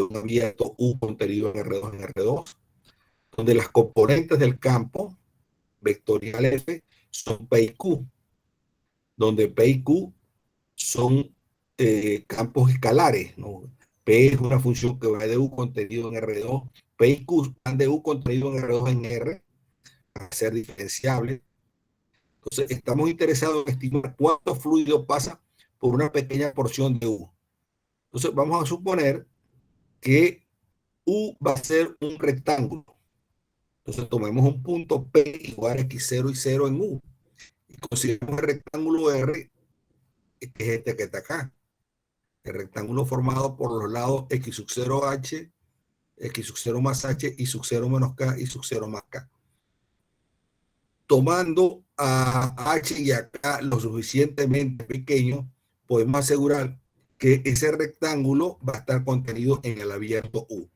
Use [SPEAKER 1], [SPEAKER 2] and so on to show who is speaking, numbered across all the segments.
[SPEAKER 1] un abierto U contenido en R2 en R2, donde las componentes del campo vectorial F son P y Q, donde P y Q son campos escalares, ¿no? P es una función que va de U contenido en R2, P y Q van de U contenido en R2 en R, a ser diferenciable. Entonces, estamos interesados en estimar cuánto fluido pasa por una pequeña porción de U. Entonces, vamos a suponer que U va a ser un rectángulo. Entonces, tomemos un punto P igual a X0 y 0 en U. Y consideramos el rectángulo R, que es este que está acá. El rectángulo formado por los lados X sub 0H, X sub 0 más H y sub 0 menos K y sub 0 más K. Tomando a H y a K lo suficientemente pequeño, podemos asegurar que ese rectángulo va a estar contenido en el abierto U.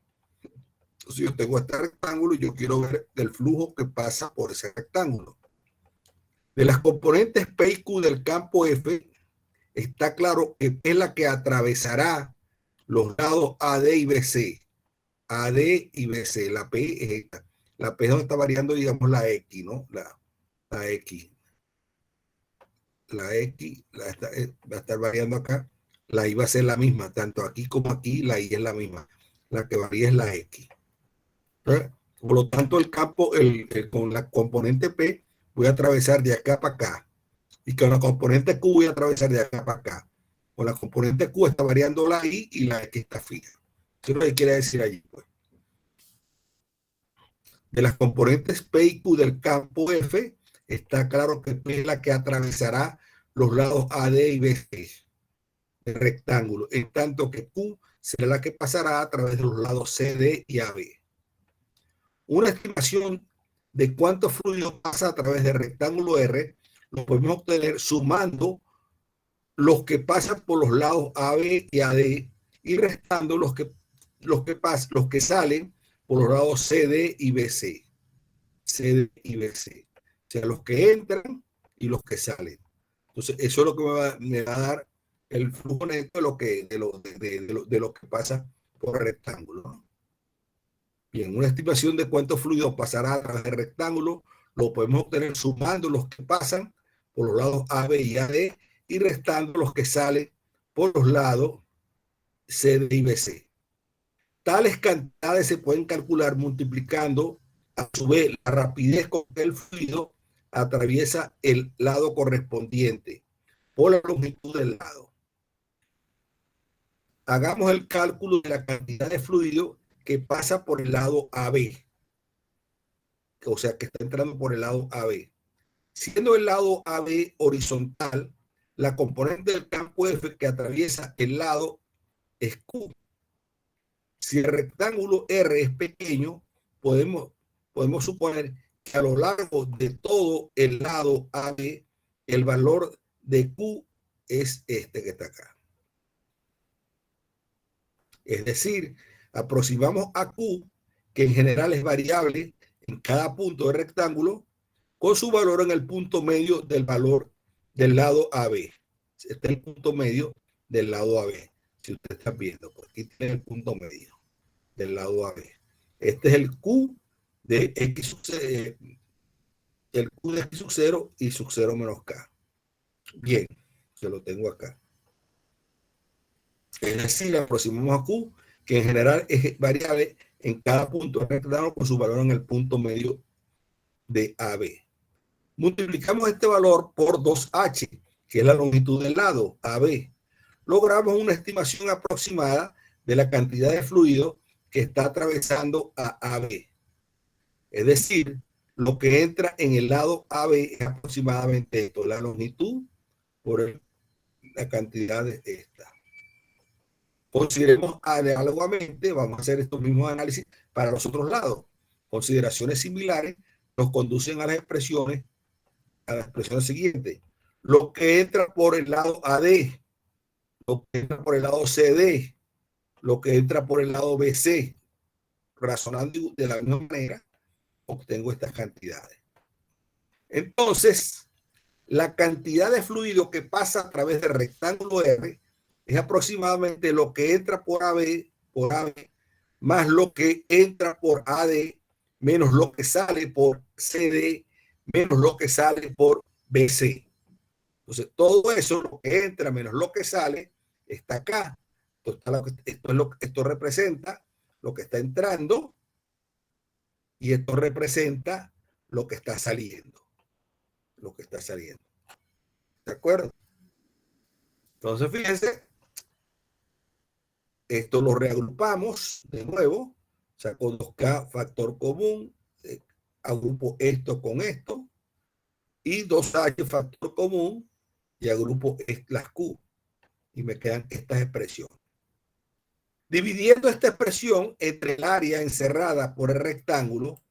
[SPEAKER 1] Entonces yo tengo este rectángulo y yo quiero ver el flujo que pasa por ese rectángulo. De las componentes P y Q del campo F, está claro que P es la que atravesará los lados AD y BC. AD y BC. La P es esta. La P es donde está variando, digamos, la X, ¿no? La X. La X va a estar variando acá. La Y va a ser la misma. Tanto aquí como aquí, la Y es la misma. La que varía es la X. Por lo tanto, el campo, con la componente P, voy a atravesar de acá para acá. Y con la componente Q voy a atravesar de acá para acá. Con la componente Q está variando la Y y la X está fija. Eso es lo que quiere decir allí, pues. De las componentes P y Q del campo F, está claro que P es la que atravesará los lados AD y BC del rectángulo, en tanto que Q será la que pasará a través de los lados CD y AB. Una estimación de cuánto fluido pasa a través del rectángulo R lo podemos obtener sumando los que pasan por los lados AB y AD y restando los que salen por los lados CD y BC. CD y BC. O sea, los que entran y los que salen. Entonces, eso es lo que me va a dar el flujo neto de lo que pasa por el rectángulo, ¿no? Bien, una estimación de cuánto fluido pasará a través del rectángulo lo podemos obtener sumando los que pasan por los lados AB y AD y restando los que salen por los lados CD y BC. Tales cantidades se pueden calcular multiplicando a su vez la rapidez con que el fluido atraviesa el lado correspondiente por la longitud del lado. Hagamos el cálculo de la cantidad de fluido que pasa por el lado AB, o sea, que está entrando por el lado AB. Siendo el lado AB horizontal, la componente del campo F que atraviesa el lado es Q. Si el rectángulo R es pequeño, podemos suponer que a lo largo de todo el lado AB, el valor de Q es este que está acá. Es decir, aproximamos a Q, que en general es variable en cada punto del rectángulo, con su valor en el punto medio del valor del lado AB. Este es el punto medio del lado AB. Si usted está viendo, pues aquí tiene el punto medio del lado AB. Este es el Q de X sub 0, el Q de X sub 0 y sub 0 menos K. Bien, se lo tengo acá. Es decir, aproximamos a Q, que en general es variable en cada punto del rectángulo con su valor en el punto medio de AB. Multiplicamos este valor por 2H, que es la longitud del lado AB. Logramos una estimación aproximada de la cantidad de fluido que está atravesando a AB. Es decir, lo que entra en el lado AB es aproximadamente esto, la longitud por la cantidad de esta. Consideremos análogamente, vamos a hacer estos mismos análisis para los otros lados. Consideraciones similares nos conducen a la expresión siguiente. Lo que entra por el lado AD, lo que entra por el lado CD, lo que entra por el lado BC, razonando de la misma manera, obtengo estas cantidades. Entonces, la cantidad de fluido que pasa a través del rectángulo R es aproximadamente lo que entra por AB más lo que entra por AD, menos lo que sale por CD, menos lo que sale por BC. Entonces, todo eso, lo que entra menos lo que sale, está acá. Esto representa lo que está entrando y esto representa lo que está saliendo. Lo que está saliendo. ¿De acuerdo? Entonces, fíjense, esto lo reagrupamos de nuevo, saco 2K factor común, agrupo esto con esto, y 2H factor común, y agrupo las Q, y me quedan estas expresiones. Dividiendo esta expresión entre el área encerrada por el rectángulo,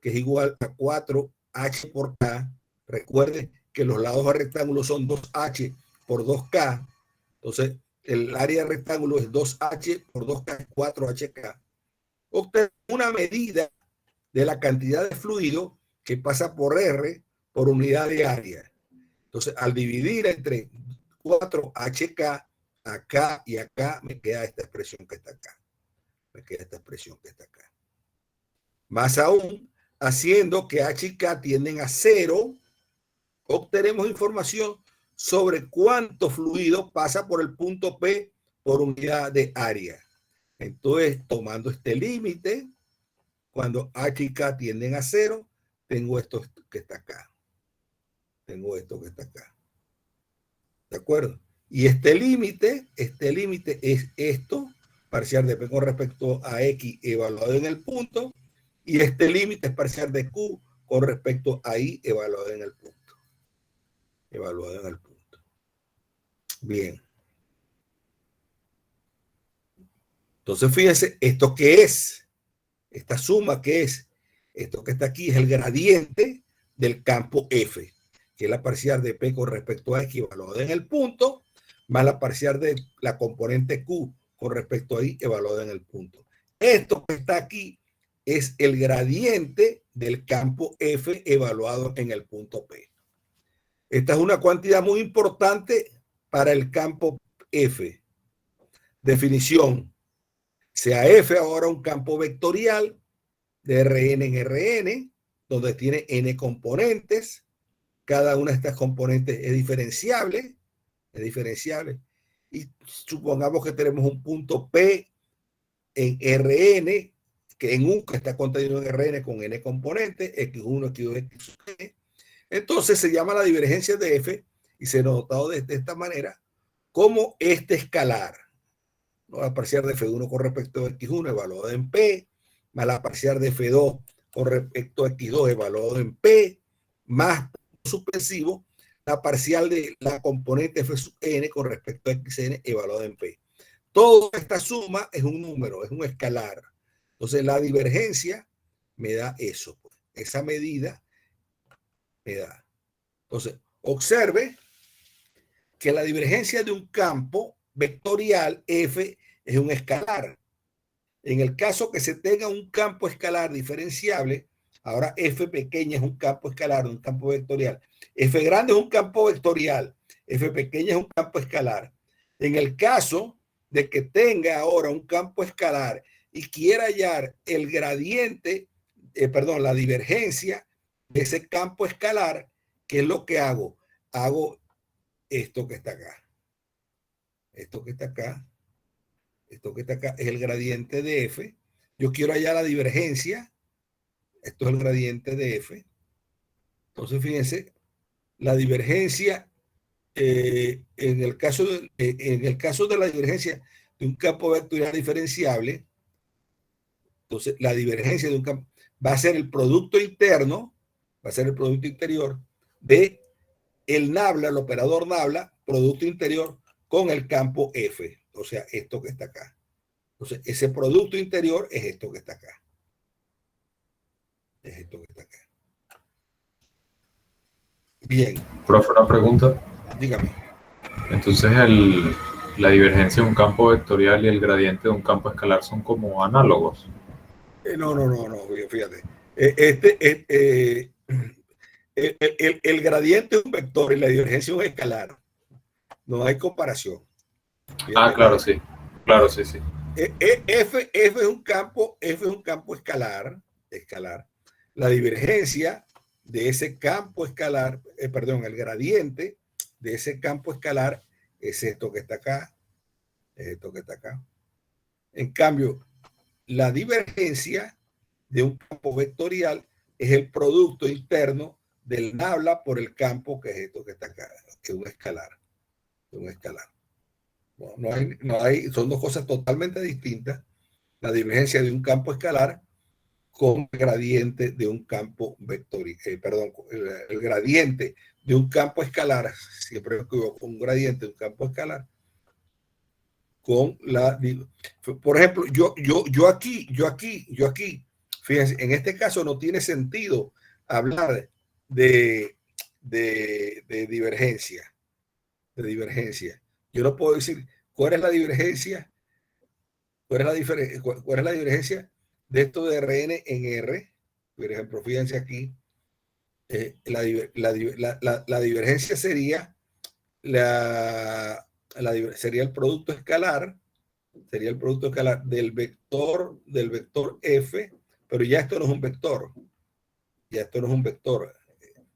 [SPEAKER 1] que es igual a 4H por K, recuerden que los lados del rectángulo son 2H por 2K, entonces el área del rectángulo es 2H por 2K, 4HK. Obtenemos una medida de la cantidad de fluido que pasa por R por unidad de área. Entonces, al dividir entre 4HK, acá y acá, me queda esta expresión que está acá. Me queda esta expresión que está acá. Más aún, haciendo que H y K tienden a 0, obtenemos información sobre cuánto fluido pasa por el punto P por unidad de área. Entonces, tomando este límite, cuando H y K tienden a 0, tengo esto que está acá. Tengo esto que está acá. ¿De acuerdo? Y este límite es esto, parcial de P con respecto a X evaluado en el punto, y este límite es parcial de Q con respecto a Y evaluado en el punto. Evaluado en el punto. Bien. Entonces, fíjense, ¿esto qué es? Esta suma, ¿qué es? Esto que está aquí es el gradiente del campo F, que es la parcial de P con respecto a X evaluada en el punto, más la parcial de la componente Q con respecto a Y evaluada en el punto. Esto que está aquí es el gradiente del campo F evaluado en el punto P. Esta es una cantidad muy importante para el campo F. Definición. Sea F ahora un campo vectorial de Rn en Rn, donde tiene n componentes. Cada una de estas componentes es diferenciable. Y supongamos que tenemos un punto P en Rn, que en U que está contenido en Rn con n componentes, x1, x2, x3. Entonces se llama la divergencia de F y se notado de esta manera como este escalar. ¿No? La parcial de F1 con respecto a X1 evaluado en P, más la parcial de F2 con respecto a X2 evaluado en P, más suspensivo, la parcial de la componente F sub n con respecto a Xn evaluado en P. Toda esta suma es un número, es un escalar. Entonces la divergencia me da eso, esa medida me da. Entonces, observe que la divergencia de un campo vectorial F es un escalar. En el caso que se tenga un campo escalar diferenciable, ahora F pequeña es un campo escalar, un campo vectorial. F grande es un campo vectorial, F pequeña es un campo escalar. En el caso de que tenga ahora un campo escalar y quiera hallar el gradiente, la divergencia de ese campo escalar, ¿qué es lo que hago? Hago esto que está acá. Esto que está acá. Esto que está acá es el gradiente de F. Yo quiero hallar la divergencia. Esto es el gradiente de F. Entonces, fíjense, la divergencia, en el caso de la divergencia de un campo vectorial diferenciable, entonces la divergencia de un campo va a ser el producto interno, va a ser el producto interior de el nabla, el operador nabla, producto interior con el campo F, o sea, esto que está acá. Entonces, ese producto interior es esto que está acá. Es esto que está acá. Bien.
[SPEAKER 2] Profe, una pregunta.
[SPEAKER 1] Dígame.
[SPEAKER 2] Entonces, la divergencia de un campo vectorial y el gradiente de un campo escalar son como análogos.
[SPEAKER 1] No, fíjate. El gradiente es un vector y la divergencia es un escalar. No hay comparación.
[SPEAKER 2] Fíjate, claro, sí. Claro, sí.
[SPEAKER 1] F es un campo escalar. La divergencia de ese campo escalar, perdón, el gradiente de ese campo escalar es esto que está acá, es esto que está acá. En cambio, la divergencia de un campo vectorial es el producto interno del nabla por el campo que es esto que está acá, que es un escalar. Un escalar. No hay, son dos cosas totalmente distintas. La divergencia de un campo escalar con el gradiente de un campo vectorial, perdón, el gradiente de un campo escalar, siempre me equivoco, un gradiente de un campo escalar, con la, por ejemplo, yo aquí, fíjense, en este caso no tiene sentido hablar de divergencia, Yo no puedo decir cuál es la divergencia, cuál es la divergencia de esto de Rn en R. Por ejemplo, fíjense aquí, la divergencia sería sería el producto escalar, del vector f, pero ya esto no es un vector,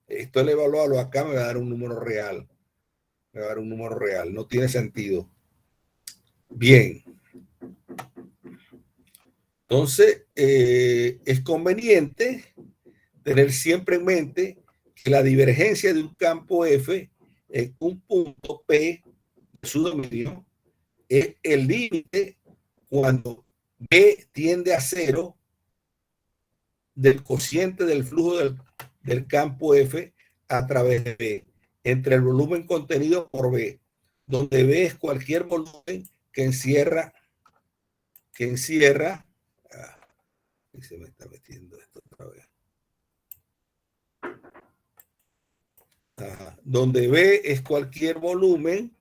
[SPEAKER 1] Esto le evaluarlo acá me va a dar un número real, no tiene sentido. Bien. Entonces, es conveniente tener siempre en mente que la divergencia de un campo F en un punto P de su dominio es el límite cuando B tiende a cero del cociente del flujo del campo F a través de B, entre el volumen contenido por B, donde B es cualquier volumen que encierra, y se me está metiendo esto otra vez. Donde B es cualquier volumen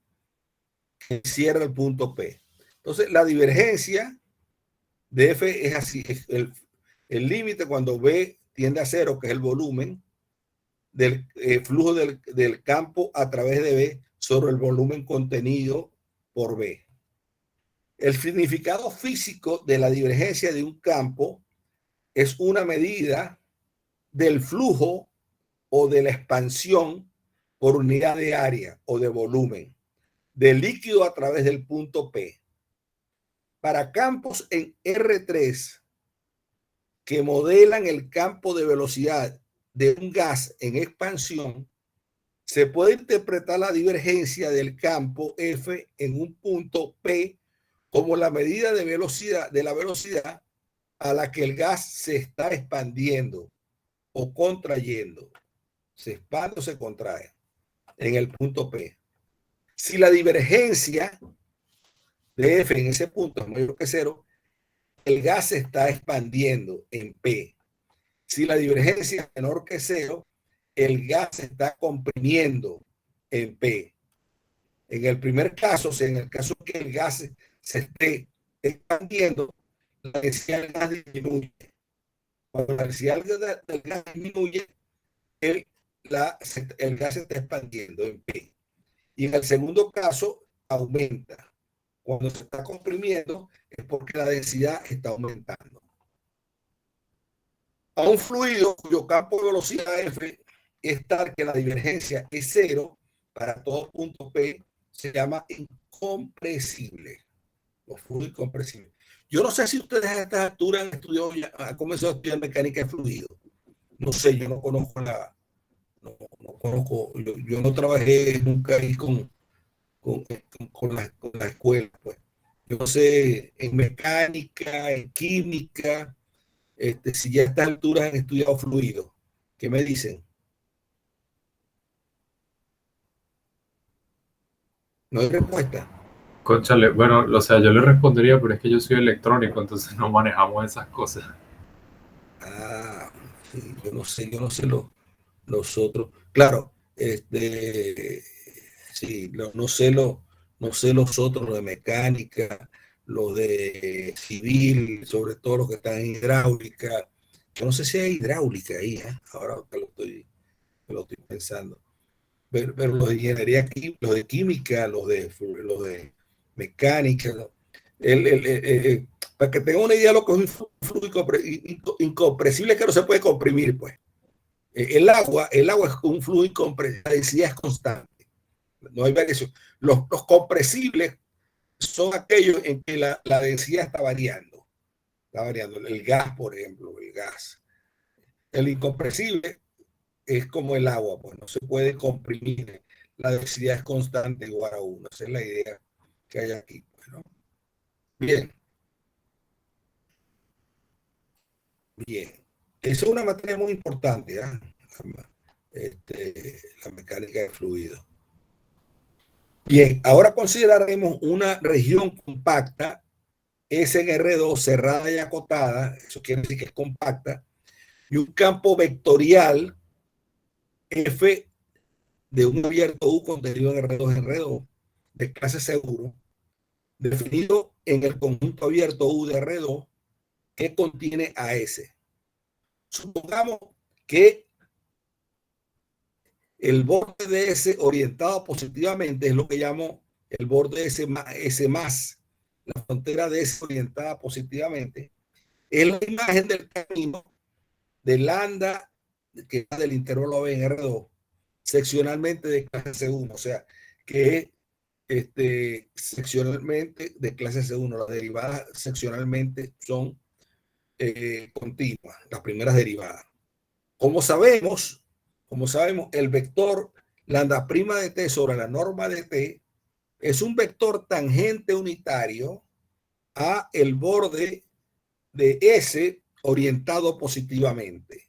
[SPEAKER 1] que encierra el punto P. Entonces, la divergencia de F es así, es el límite cuando B tiende a cero, que es el volumen del flujo del campo a través de B sobre el volumen contenido por B. El significado físico de la divergencia de un campo es una medida del flujo o de la expansión por unidad de área o de volumen del líquido a través del punto P. Para campos en R3 que modelan el campo de velocidad de un gas en expansión, se puede interpretar la divergencia del campo F en un punto P como la medida de la velocidad a la que el gas se está expandiendo o contrayendo. Se expande o se contrae en el punto P. Si la divergencia de F en ese punto es mayor que cero, el gas se está expandiendo en P. Si la divergencia es menor que cero, el gas se está comprimiendo en P. En el primer caso, en el caso que el gas se esté expandiendo, la densidad del gas disminuye. Cuando la densidad del gas disminuye, el gas se está expandiendo en P. Y en el segundo caso, aumenta. Cuando se está comprimiendo, es porque la densidad está aumentando. A un fluido cuyo campo de velocidad F es tal que la divergencia es cero para todo punto P, se llama incompresible. Los fluidos incompresibles. Yo no sé si ustedes a estas alturas han comenzado a estudiar mecánica de fluido. No sé, yo no conozco yo no trabajé nunca ahí con la escuela. Pues. Yo no sé en mecánica, en química, si ya a estas alturas han estudiado fluido. ¿Qué me dicen? No hay respuesta.
[SPEAKER 2] Cónchale, bueno, o sea, yo le respondería, pero es que yo soy electrónico, entonces no manejamos esas cosas.
[SPEAKER 1] Sí, yo no sé los otros. Claro, sí, no sé los otros, los de mecánica, los de civil, sobre todo los que están en hidráulica. Yo no sé si hay hidráulica ahí, ahora que lo estoy pensando. Pero los de ingeniería, los de química, los de mecánica, Para que tengan una idea de lo que es un fluido incompresible, que no se puede comprimir, pues. El agua es un fluido incompresible, la densidad es constante, no hay variación. Los compresibles son aquellos en que la densidad está variando. Está variando. El gas, por ejemplo, el gas. El incompresible es como el agua, pues no se puede comprimir. La densidad es constante igual a 1. Esa es la idea que hay aquí. Pues, ¿no? Bien. Bien. Esa es una materia muy importante, la mecánica de fluido. Bien, ahora consideraremos una región compacta, S en R2, cerrada y acotada, eso quiere decir que es compacta, y un campo vectorial F de un abierto U contenido en R2 en R2 de clase seguro, definido en el conjunto abierto U de R2 que contiene a S. Supongamos que el borde de S orientado positivamente es lo que llamo el borde S más, la frontera de S orientada positivamente, es la imagen del camino de lambda que va del intervalo B en R2 seccionalmente de clase C1, o sea, que seccionalmente de clase C1, las derivadas seccionalmente son continuas, las primeras derivadas. Como sabemos, el vector lambda prima de t sobre la norma de t es un vector tangente unitario a el borde de S orientado positivamente.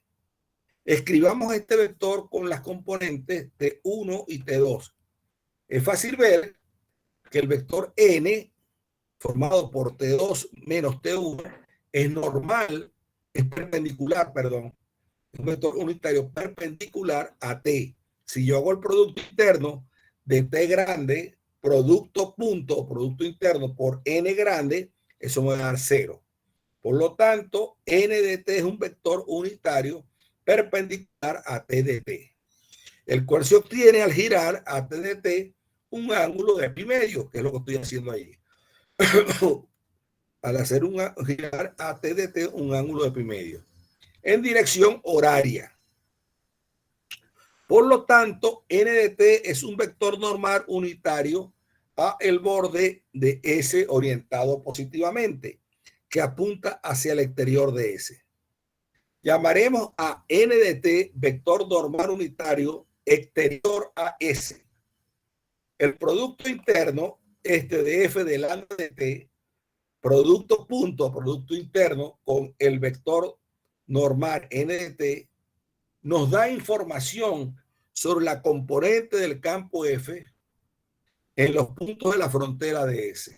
[SPEAKER 1] Escribamos este vector con las componentes T1 y T2. Es fácil ver que el vector n, formado por T2 menos T1, es normal, es perpendicular, perdón, un vector unitario perpendicular a T. Si yo hago el producto interno de T grande, producto interno por N grande, eso me va a dar 0. Por lo tanto, N de T es un vector unitario perpendicular a T de T, el cual se obtiene al girar a T de T un ángulo de pi medio, que es lo que estoy haciendo ahí. Al hacer girar a T de T un ángulo de pi medio en dirección horaria. Por lo tanto, N de T es un vector normal unitario a el borde de S orientado positivamente, que apunta hacia el exterior de S. Llamaremos a N de T vector normal unitario exterior a S. El producto interno, de F de lambda de T, producto interno con el vector normal N de T, nos da información sobre la componente del campo F en los puntos de la frontera de S,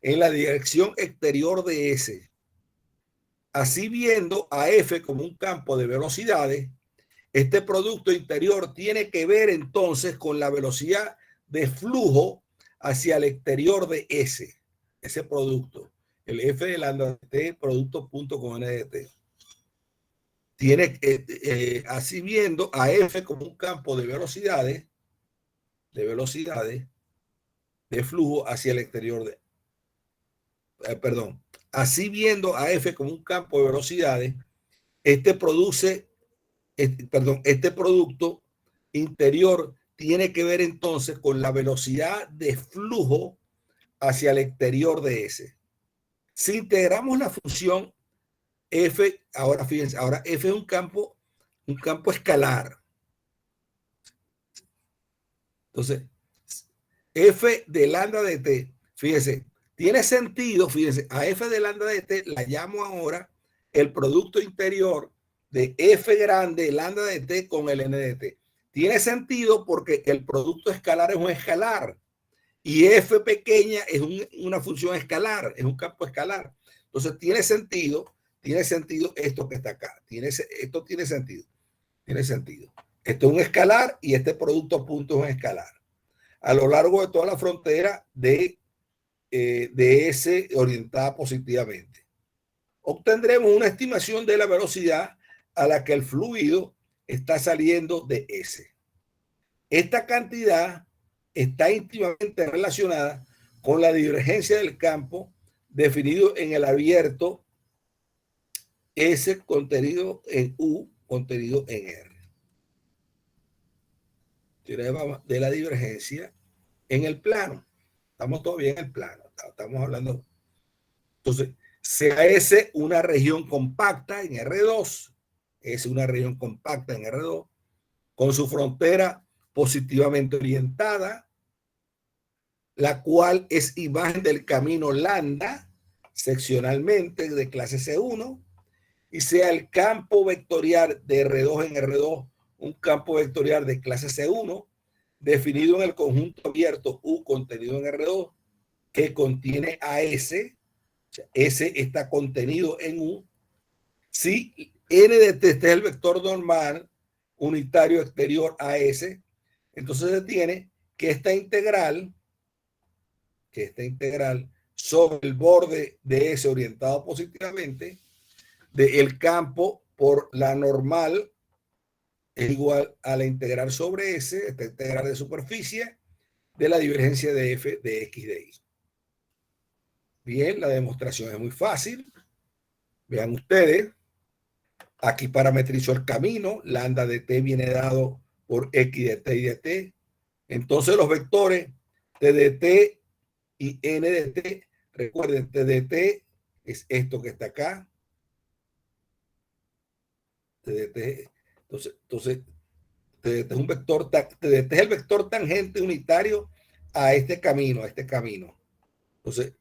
[SPEAKER 1] en la dirección exterior de S. Así, viendo a F como un campo de velocidades, este producto interior tiene que ver entonces con la velocidad de flujo hacia el exterior de S, ese producto, el F de lambda de T, producto punto con N de T. Tiene, así viendo a F como un campo de velocidades, de flujo hacia el exterior de, así viendo a F como un campo de velocidades, este producto interior tiene que ver entonces con la velocidad de flujo hacia el exterior de S. Si integramos la función F, ahora fíjense, ahora F es un campo escalar. Entonces, F de lambda de T, fíjense, tiene sentido, fíjense, a F de lambda de T la llamo ahora el producto interior de F grande lambda de T con el N de T. Tiene sentido porque el producto escalar es un escalar y F pequeña es una función escalar, es un campo escalar. Entonces tiene sentido esto que está acá. Esto tiene sentido. Esto es un escalar y este producto punto es un escalar a lo largo de toda la frontera de S orientada positivamente. Obtendremos una estimación de la velocidad a la que el fluido está saliendo de S. Esta cantidad está íntimamente relacionada con la divergencia del campo definido en el abierto S contenido en U, contenido en R. Teorema de la divergencia en el plano. Estamos todavía en el plano. Estamos hablando. Entonces, sea S una región compacta en R2, es una región compacta en R2, con su frontera positivamente orientada, la cual es imagen del camino lambda seccionalmente de clase C1, y sea el campo vectorial de R2 en R2 un campo vectorial de clase C1 definido en el conjunto abierto U contenido en R2 que contiene a S. O sea, S está contenido en U. Si N de T este es el vector normal unitario exterior a S, entonces se tiene que esta integral sobre el borde de S orientado positivamente del campo por la normal es igual a la integral sobre S, esta integral de superficie, de la divergencia de F de X de Y. Bien, la demostración es muy fácil. Vean ustedes, aquí parametrizo el camino, lambda de T viene dado por X de T y de T. Entonces los vectores T de T y N de T, recuerden, T de T es esto que está acá. T de T, entonces T de T es un vector, T de T es el vector tangente unitario a este camino, Entonces,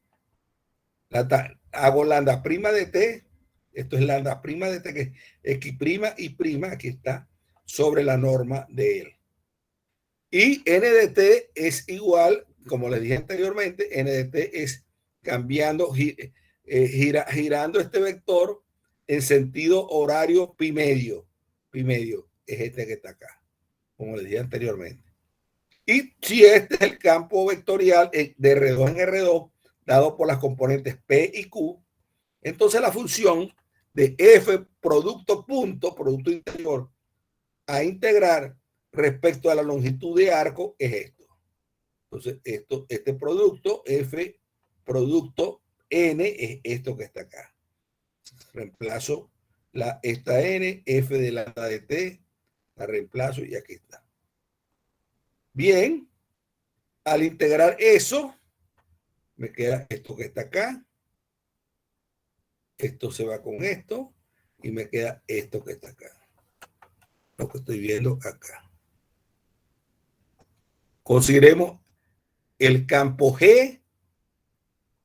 [SPEAKER 1] hago lambda prima de T, esto es lambda prima de T, que es X prima y prima, aquí está, sobre la norma de él. Y N de T es igual, como les dije anteriormente, N de T es cambiando, girando este vector en sentido horario pi medio. Pi medio es este que está acá, como les dije anteriormente. Y si este es el campo vectorial de R2 en R2, dado por las componentes P y Q, entonces la función de F producto punto, producto interior, a integrar respecto a la longitud de arco es esto. Entonces, este producto, F producto N, es esto que está acá. Reemplazo esta N, F de lambda de T, la reemplazo y aquí está. Bien, al integrar eso, me queda esto que está acá. Esto se va con esto y me queda esto que está acá. Lo que estoy viendo acá. Consideremos el campo G,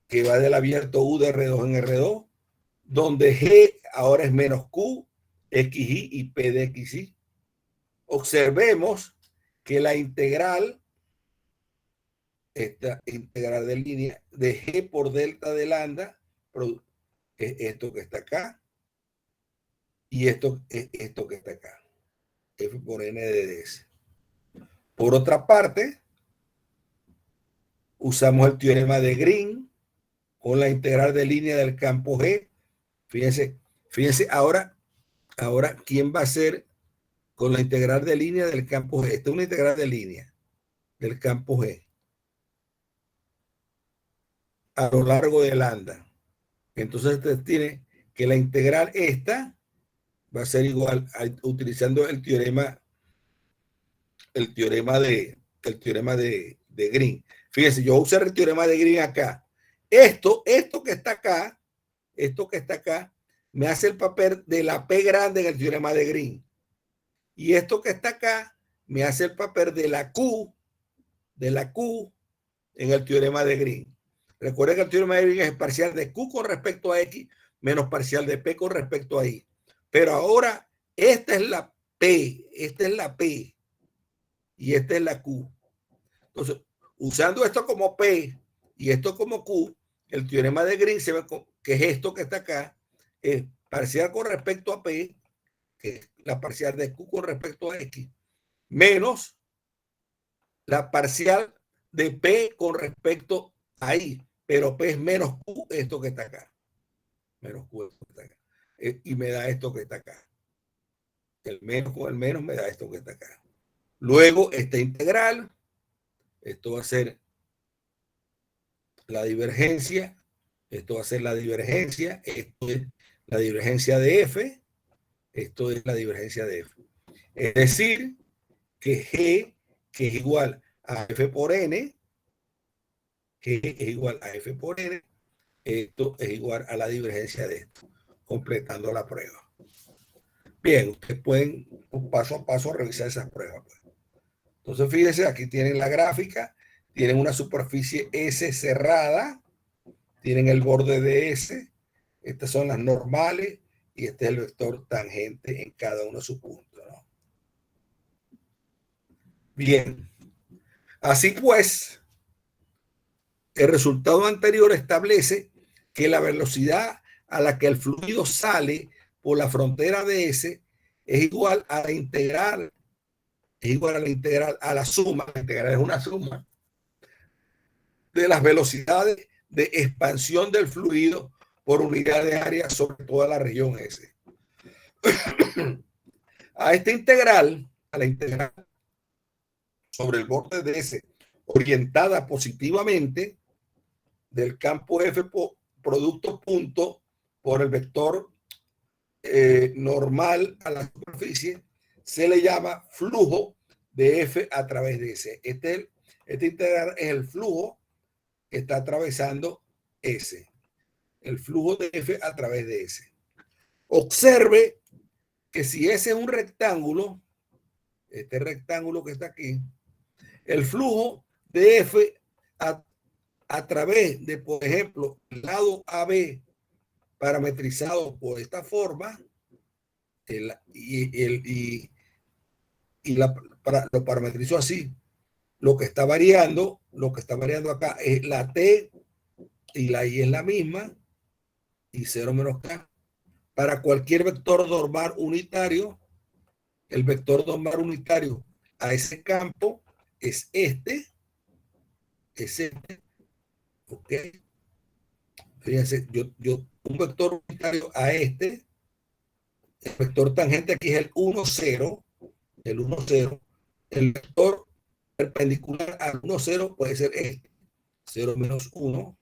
[SPEAKER 1] que va del abierto U de R2 en R2, donde G ahora es menos Q, XY y P de XY. Observemos que la integral, esta integral de línea de G por delta de lambda, es esto que está acá, y esto es esto que está acá, F por N de DS. Por otra parte, usamos el teorema de Green con la integral de línea del campo G. Fíjense ahora, ¿quién va a ser con la integral de línea del campo G? Esta es una integral de línea del campo G a lo largo de lambda. Entonces usted tiene que la integral esta va a ser igual utilizando el teorema de Green. Fíjense, yo usé el teorema de Green acá. Esto que está acá, me hace el papel de la P grande en el teorema de Green. Y esto que está acá me hace el papel de la Q en el teorema de Green. Recuerden que el teorema de Green es parcial de Q con respecto a X menos parcial de P con respecto a Y. Pero ahora esta es la P y esta es la Q. Entonces, usando esto como P y esto como Q, el teorema de Green se ve que es esto que está acá, es parcial con respecto a P, que es la parcial de Q con respecto a X, menos la parcial de P con respecto a Y, pero P es menos Q, esto que está acá. Menos Q, esto que está acá. Y me da esto que está acá. El menos con el menos me da esto que está acá. Luego, esta integral, esto va a ser la divergencia Esto va a ser la divergencia. Esto es la divergencia de F. Esto es la divergencia de F. Es decir, que G, que es igual a F por N, G es igual a F por N, esto es igual a la divergencia de esto, completando la prueba. Bien, ustedes pueden paso a paso revisar esas pruebas. Entonces, fíjense, aquí tienen la gráfica, tienen una superficie S cerrada, tienen el borde de S, estas son las normales y este es el vector tangente en cada uno de sus puntos, ¿no? Bien, así pues, el resultado anterior establece que la velocidad a la que el fluido sale por la frontera de S es igual a la integral, a la suma, la integral es una suma de las velocidades de expansión del fluido por unidad de área sobre toda la región S. A esta integral, a la integral sobre el borde de S, orientada positivamente del campo F producto punto por el vector normal a la superficie, se le llama flujo de F a través de S. Este integral es el flujo que está atravesando S. El flujo de F a través de S. Observe que si S es un rectángulo, este rectángulo que está aquí, el flujo de F a través de, por ejemplo, el lado AB parametrizado por esta forma, lo parametrizó así. Lo que está variando acá es la T y la I es la misma y 0 menos K. Para cualquier vector normal unitario, el vector normal unitario a ese campo es este, ok. Fíjense, un vector unitario a este, el vector tangente aquí es el 1, 0, el 1, 0. El vector perpendicular al 1, 0 puede ser este, 0 menos 1.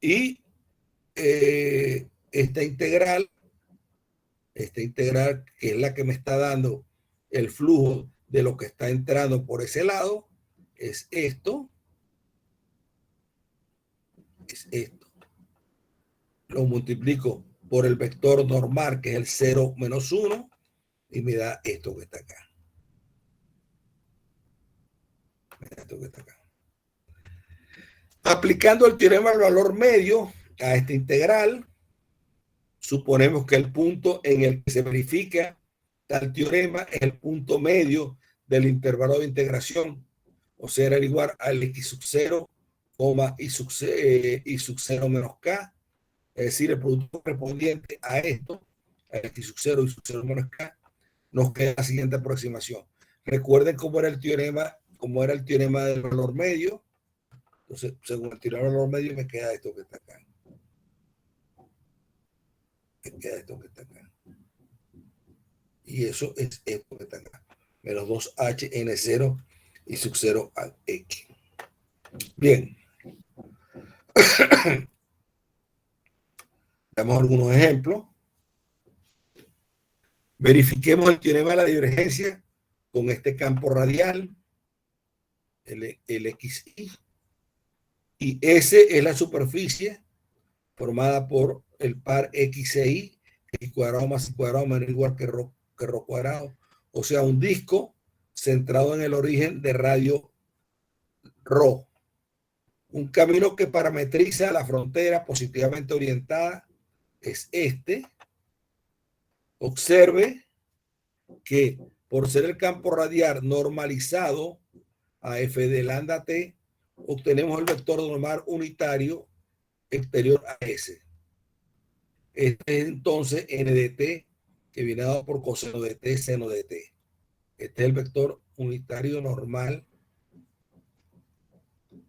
[SPEAKER 1] Y esta integral que es la que me está dando el flujo de lo que está entrando por ese lado, es esto. Lo multiplico por el vector normal, que es el 0 menos 1, y me da esto que está acá. Aplicando el teorema del valor medio a esta integral, suponemos que el punto en el que se verifica tal teorema es el punto medio del intervalo de integración, o sea, era igual al x sub 0, y sub 0 menos k, es decir, el producto correspondiente a esto, a x sub 0 y sub 0 menos k, nos queda la siguiente aproximación. Recuerden cómo era el teorema del valor medio. Entonces, según el teorema del valor medio, me queda esto que está acá. Y eso es esto que está acá. Menos 2h n0 y sub 0 al x. Bien. Damos algunos ejemplos. Verifiquemos el teorema de la divergencia con este campo radial, el XY. Y S es la superficie formada por el par X e Y, X cuadrado más Y cuadrado menos igual que Rho cuadrado. O sea, un disco centrado en el origen de radio Rho. Un camino que parametriza la frontera positivamente orientada es este. Observe que por ser el campo radial normalizado a F de lambda T, obtenemos el vector normal unitario exterior a S. Este es entonces N de T, que viene dado por coseno de T, seno de T. Este es el vector unitario normal.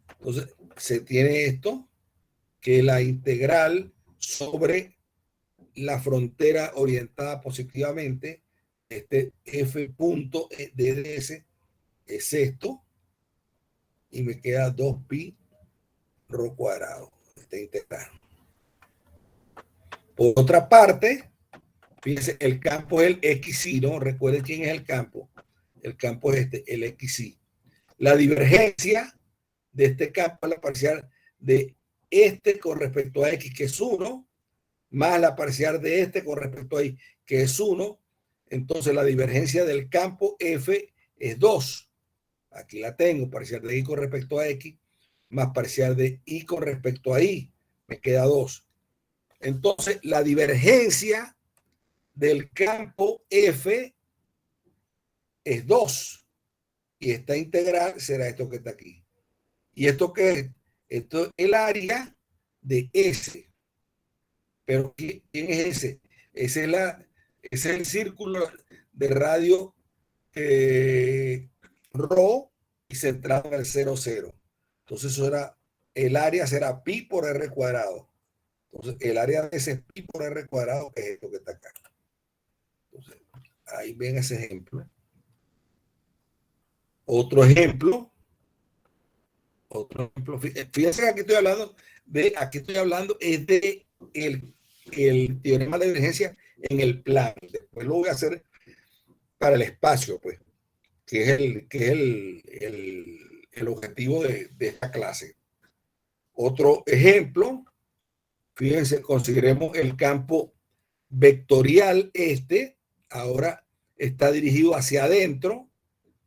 [SPEAKER 1] Entonces, se tiene esto, que la integral sobre la frontera orientada positivamente, este F punto de ds es esto, y me queda 2pi Rho cuadrado. esta integral. Por otra parte, fíjense, el campo es el XY, ¿no? Recuerden quién es el campo. El campo es este, el XY. La divergencia de este campo es la parcial de este con respecto a X, que es 1, más la parcial de este con respecto a Y, que es 1. Entonces la divergencia del campo F es 2. Aquí la tengo, parcial de Y con respecto a X, más parcial de Y con respecto a Y. Me queda 2. Entonces la divergencia del campo F es 2. Y esta integral será esto que está aquí. ¿Y esto qué es? Esto es el área de S. Pero ¿quién es ese? Ese es el círculo de radio ρ y centrado en el 0, 0. Entonces eso era, el área será pi por r cuadrado. Entonces el área de ese es pi por r cuadrado, que es esto que está acá. Entonces ahí ven ese ejemplo. Otro ejemplo. Fíjense que aquí estoy hablando es de el teorema de divergencia en el plano. Después lo voy a hacer para el espacio, pues, que es el objetivo de esta clase. Otro ejemplo, fíjense, consideremos el campo vectorial este, ahora está dirigido hacia adentro.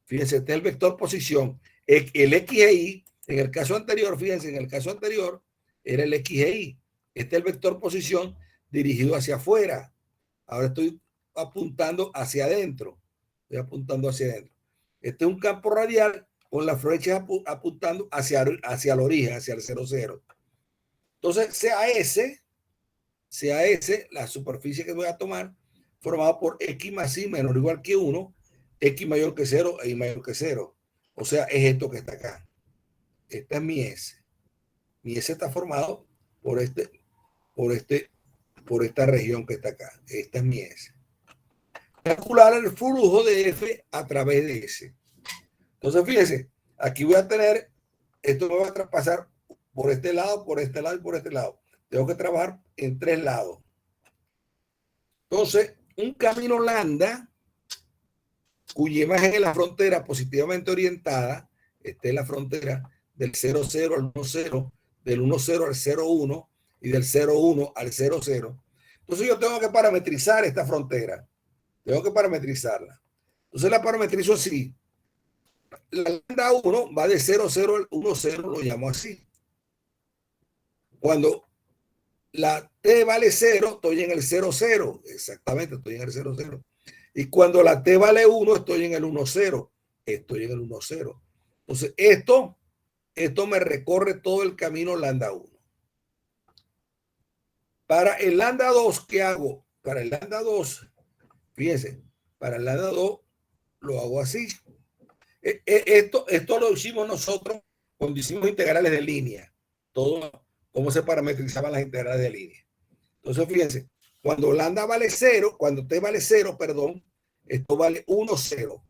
[SPEAKER 1] Fíjense, este es el vector posición. El X e Y, en el caso anterior, fíjense, en el caso anterior era el X e Y. Este es el vector posición dirigido hacia afuera. Ahora estoy apuntando hacia adentro. Estoy apuntando hacia adentro. Este es un campo radial con las flechas apuntando hacia el origen, hacia el 0, 0. Entonces, sea S, la superficie que voy a tomar, formada por X más Y menor o igual que 1, X mayor que 0 e Y mayor que 0. O sea, es esto que está acá. Esta es mi S. Mi S está formado por esta región que está acá. Esta es mi S. Calcular el flujo de F a través de S. Entonces, fíjense, aquí voy a tener, esto me va a traspasar por este lado, por este lado y por este lado. Tengo que trabajar en 3 lados. Entonces, un camino lambda, cuya imagen es la frontera positivamente orientada, esta es la frontera del 0, 0 al 1, 0, del 1, 0 al 0, 1 y del 0, 1 al 0, 0. Entonces yo tengo que parametrizar esta frontera. Tengo que parametrizarla. Entonces la parametrizo así. La lambda 1 va de 0, 0 al 1, 0, lo llamo así. Cuando la t vale 0, estoy en el 0, 0. Exactamente, estoy en el 0, 0. Y cuando la t vale 1, estoy en el 1, 0. Estoy en el 1, 0. Entonces, esto me recorre todo el camino lambda 1. Para el lambda 2, ¿qué hago? Para el lambda 2, fíjense, para el lambda 2 lo hago así. Esto lo hicimos nosotros cuando hicimos integrales de línea. Todo, cómo se parametrizaban las integrales de línea. Entonces, fíjense, cuando lambda vale 0, cuando t vale 0, perdón, esto vale 1, 0.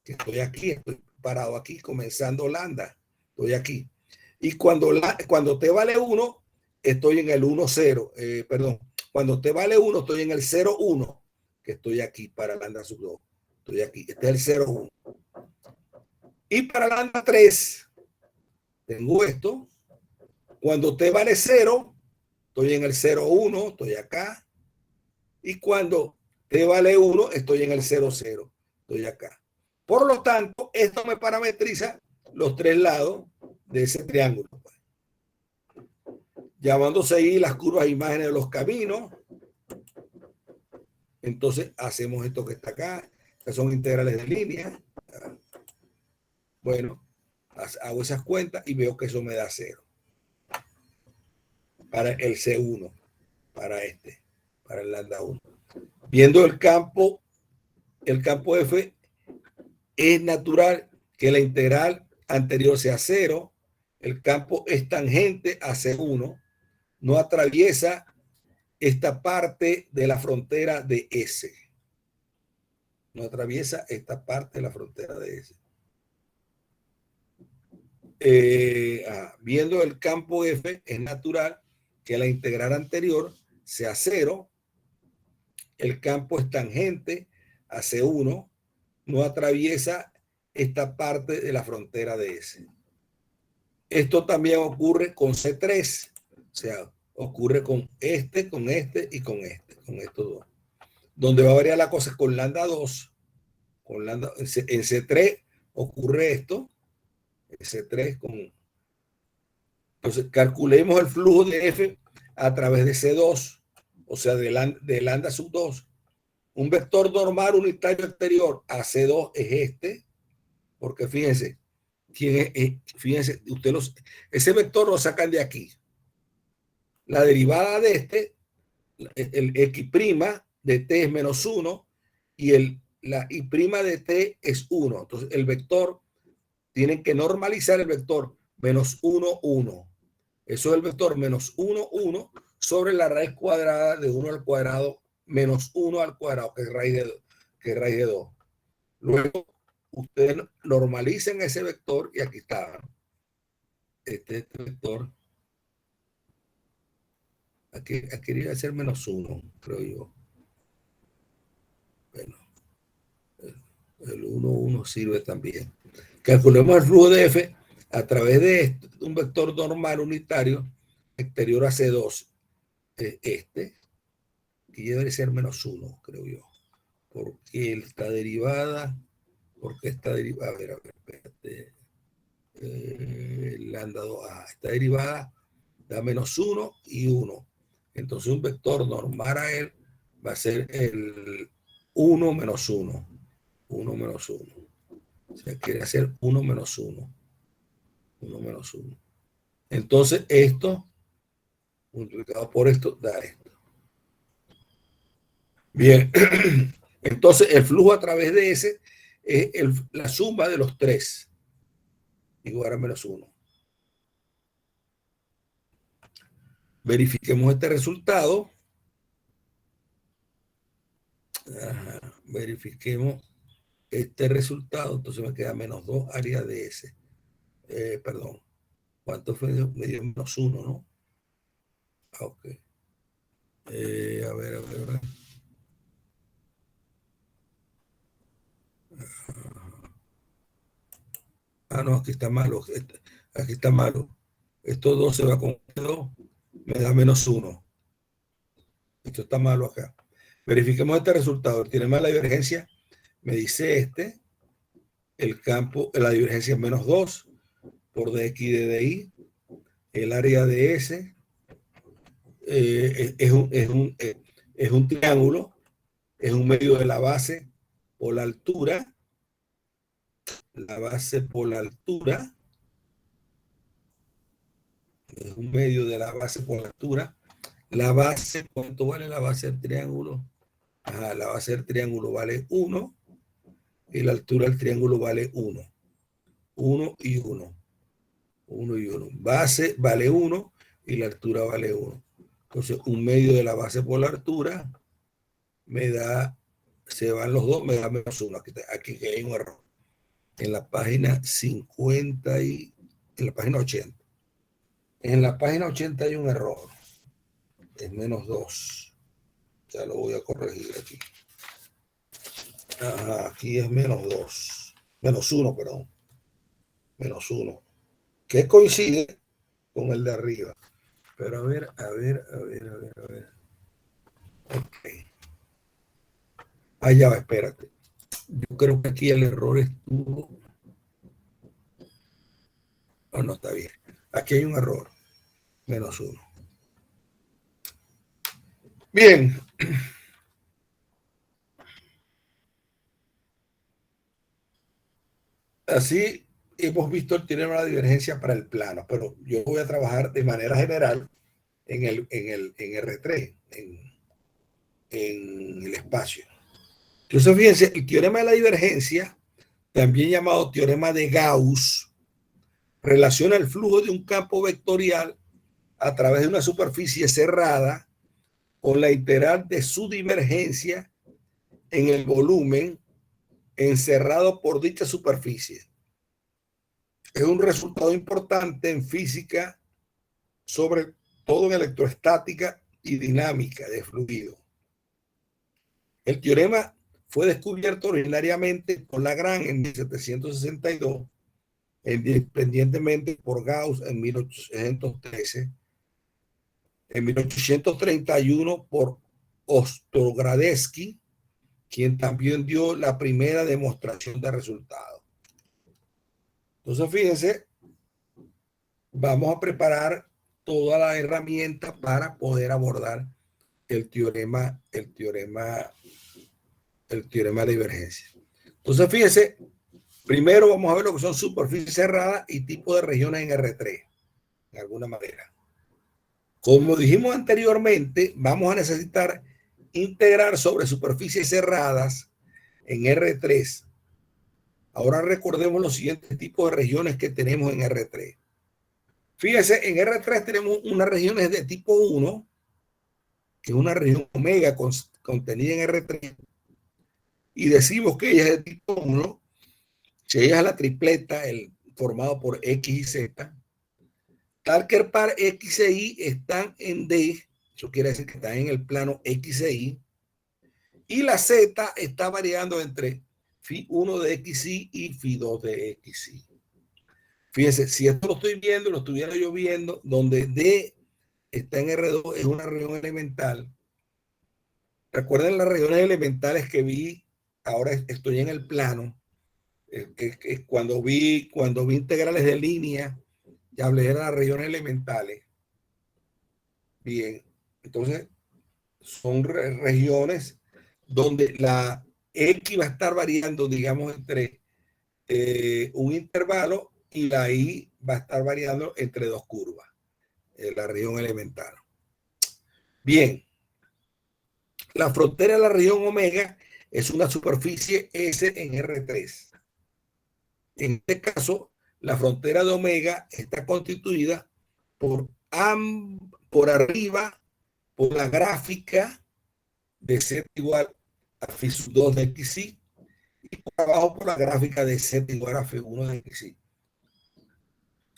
[SPEAKER 1] Estoy aquí, estoy parado aquí, comenzando lambda. Estoy aquí. Y cuando t vale 1, estoy en el 1, 0. Perdón, cuando t vale 1, estoy en el 0, 1, que estoy aquí para lambda sub 2. Estoy aquí, este es el 0, 1. Y para lambda 3, tengo esto. Cuando t vale 0, estoy en el 0, 1, estoy acá. Y cuando t vale 1, estoy en el 0, 0, estoy acá. Por lo tanto, esto me parametriza los 3 lados de ese triángulo. Llamándose ahí las curvas e imágenes de los caminos. Entonces, hacemos esto que está acá, que son integrales de línea. Bueno, hago esas cuentas y veo que eso me da 0. Para el C1, para el lambda 1. Viendo el campo F, es natural que la integral anterior sea 0. El campo es tangente a C1. No atraviesa esta parte de la frontera de S. No atraviesa esta parte de la frontera de S. viendo el campo F, es natural que la integral anterior sea 0. El campo es tangente a C1, no atraviesa esta parte de la frontera de S. Esto también ocurre con C3, o sea, ocurre con este y con estos dos. Donde va a variar la cosa es con lambda 2. En C3 ocurre esto, en C3 con... Entonces, calculemos el flujo de F a través de C2, o sea, de lambda sub 2. Un vector normal unitario exterior a C2 es este, porque fíjense, fíjense, ese vector lo sacan de aquí. La derivada de este, el x' de t es menos 1 y la y' de t es 1. Entonces, el vector, tienen que normalizar el vector menos 1, 1. Eso es el vector menos 1, 1 sobre la raíz cuadrada de 1 al cuadrado menos 1 al cuadrado, que es raíz de 2. Luego, ustedes normalicen ese vector y aquí está. Este vector. Aquí debería ser menos 1, creo yo. Bueno, el 1, 1 sirve también. Calculemos el flujo de F a través de un vector normal unitario exterior a C2. Este, que debe ser menos 1, creo yo. Porque esta derivada, a ver, espérate. Le han dado a esta derivada, da menos 1 y 1. Entonces un vector normal a él va a ser el 1 menos 1. 1 menos 1. O sea, quiere hacer 1 menos 1. 1 menos 1. Entonces esto, multiplicado por esto, da esto. Bien. Entonces el flujo a través de ese es la suma de los tres. Igual a menos 1. Verifiquemos este resultado. Verifiquemos este resultado. Entonces me queda menos 2 área de S. Perdón. ¿Cuánto fue? Me dio menos 1, ¿no? Ok. A ver. No, aquí está malo. Aquí está malo. Esto 2 se va con 2. Me da menos 1. Esto está malo acá. Verifiquemos este resultado. Tiene más la divergencia. Me dice el campo, la divergencia es menos 2 por dx de dy. El área de S es un triángulo, es un medio de la base por la altura. La base por la altura. Es un medio de la base por la altura. La base, ¿cuánto vale la base del triángulo? La base del triángulo vale 1 y la altura del triángulo vale 1. 1 y 1. 1 y 1. Base vale 1 y la altura vale 1. Entonces, un medio de la base por la altura me da, se van los dos, me da menos 1. Aquí hay un error. En la página 50 y en la página 80. En la página 80 hay un error. Es menos 2. Ya lo voy a corregir aquí. Aquí es menos 2. Menos 1, perdón. Menos 1. Que coincide con el de arriba. Pero a ver. Ok. Ya va, espérate. Yo creo que aquí el error estuvo. No, está bien. Aquí hay un error. Menos 1. Bien. Así hemos visto el teorema de la divergencia para el plano, pero yo voy a trabajar de manera general en R3, en el espacio. Entonces, fíjense, el teorema de la divergencia, también llamado teorema de Gauss, relaciona el flujo de un campo vectorial a través de una superficie cerrada con la integral de su divergencia en el volumen encerrado por dicha superficie. es un resultado importante en física, sobre todo en electrostática y dinámica de fluido. El teorema fue descubierto originariamente por Lagrange en 1762, independientemente por Gauss en 1813, en 1831 por Ostrogadevsky, quien también dio la primera demostración de resultados. Entonces, fíjense, vamos a preparar toda la herramienta para poder abordar el teorema de divergencia. Entonces, fíjense, primero vamos a ver lo que son superficies cerradas y tipo de regiones en R3, de alguna manera. Como dijimos anteriormente, vamos a necesitar integrar sobre superficies cerradas en R3. Ahora recordemos los siguientes tipos de regiones que tenemos en R3. Fíjense, en R3 tenemos unas regiones de tipo 1, que es una región omega contenida en R3, y decimos que ella es de tipo 1, si ella es la tripleta formado por X y Z, tal que el par X e Y están en D, eso quiere decir que están en el plano X e Y, y la Z está variando entre Φ1 de XY y Φ2 de XY. Fíjense, si esto lo estoy viendo, lo estuviera yo viendo, donde D está en R2, es una región elemental. Recuerden las regiones elementales que vi, ahora estoy en el plano, cuando vi integrales de línea, ya hablé de las regiones elementales. Bien, entonces son regiones donde la X va a estar variando, digamos, entre un intervalo, y la Y va a estar variando entre dos curvas, la región elemental. Bien, la frontera de la región omega es una superficie S en R3. En este caso, la frontera de omega está constituida por arriba, por la gráfica de Z igual a Φ2 de XY, y por abajo por la gráfica de Z igual a Φ1 de XY.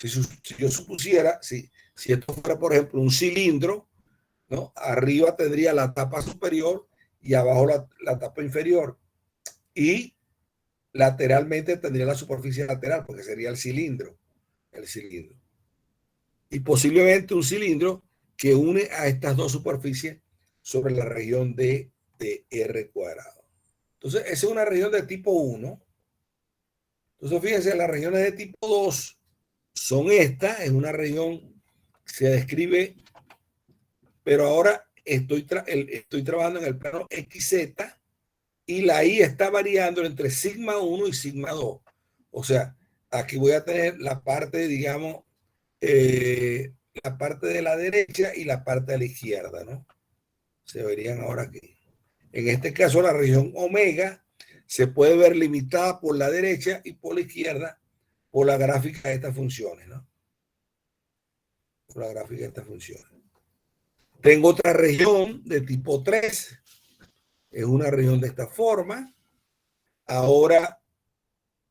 [SPEAKER 1] Si yo supusiera, si esto fuera, por ejemplo, un cilindro, ¿no? Arriba tendría la tapa superior y abajo la tapa inferior. Y lateralmente tendría la superficie lateral, porque sería el cilindro. Y posiblemente un cilindro que une a estas dos superficies sobre la región de R cuadrado. Entonces, esa es una región de tipo 1. Entonces, fíjense, las regiones de tipo 2 son estas, es una región que se describe, pero ahora estoy trabajando en el plano XZ, y la Y está variando entre sigma 1 y sigma 2. O sea, aquí voy a tener la parte, digamos, la parte de la derecha y la parte de la izquierda, ¿no? Se verían ahora aquí. En este caso, la región omega se puede ver limitada por la derecha y por la izquierda por la gráfica de estas funciones, ¿no? Por la gráfica de estas funciones. Tengo otra región de tipo 3. Es una región de esta forma. Ahora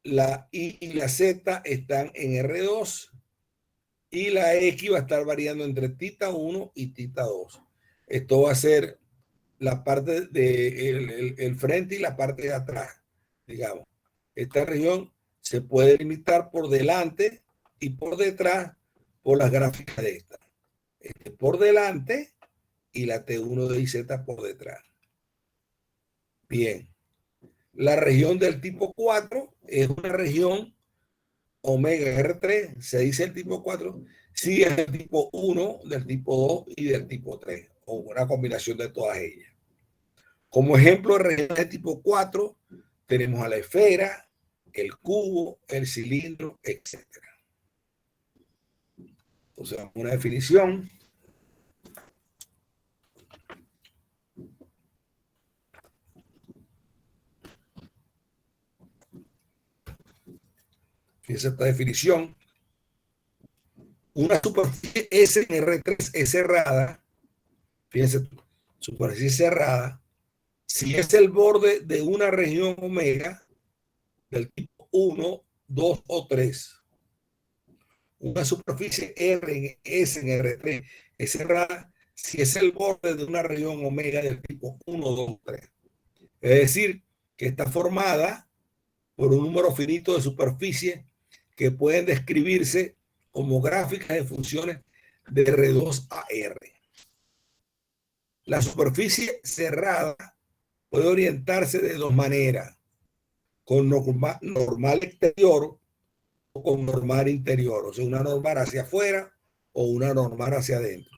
[SPEAKER 1] la Y y la Z están en R2, y la X va a estar variando entre tita 1 y tita 2. Esto va a ser la parte de el frente y la parte de atrás, digamos. Esta región se puede limitar por delante y por detrás por las gráficas de esta. Por delante y la T1 de IZ por detrás. Bien. La región del tipo 4 es una región omega R3, se dice el tipo 4, sí es el tipo 1, del tipo 2 y del tipo 3, o una combinación de todas ellas. Como ejemplo de regiones de tipo 4, tenemos a la esfera, el cubo, el cilindro, etc. Entonces, una definición. Fíjense esta definición. Una superficie S en R3 es cerrada. Fíjense, superficie cerrada. Si es el borde de una región omega del tipo 1, 2 o 3. Una superficie R, S en R3 es cerrada si es el borde de una región omega del tipo 1, 2, 3. Es decir, que está formada por un número finito de superficies que pueden describirse como gráficas de funciones de R2 a R. La superficie cerrada puede orientarse de dos maneras, con normal exterior o con normal interior, o sea, una normal hacia afuera o una normal hacia adentro.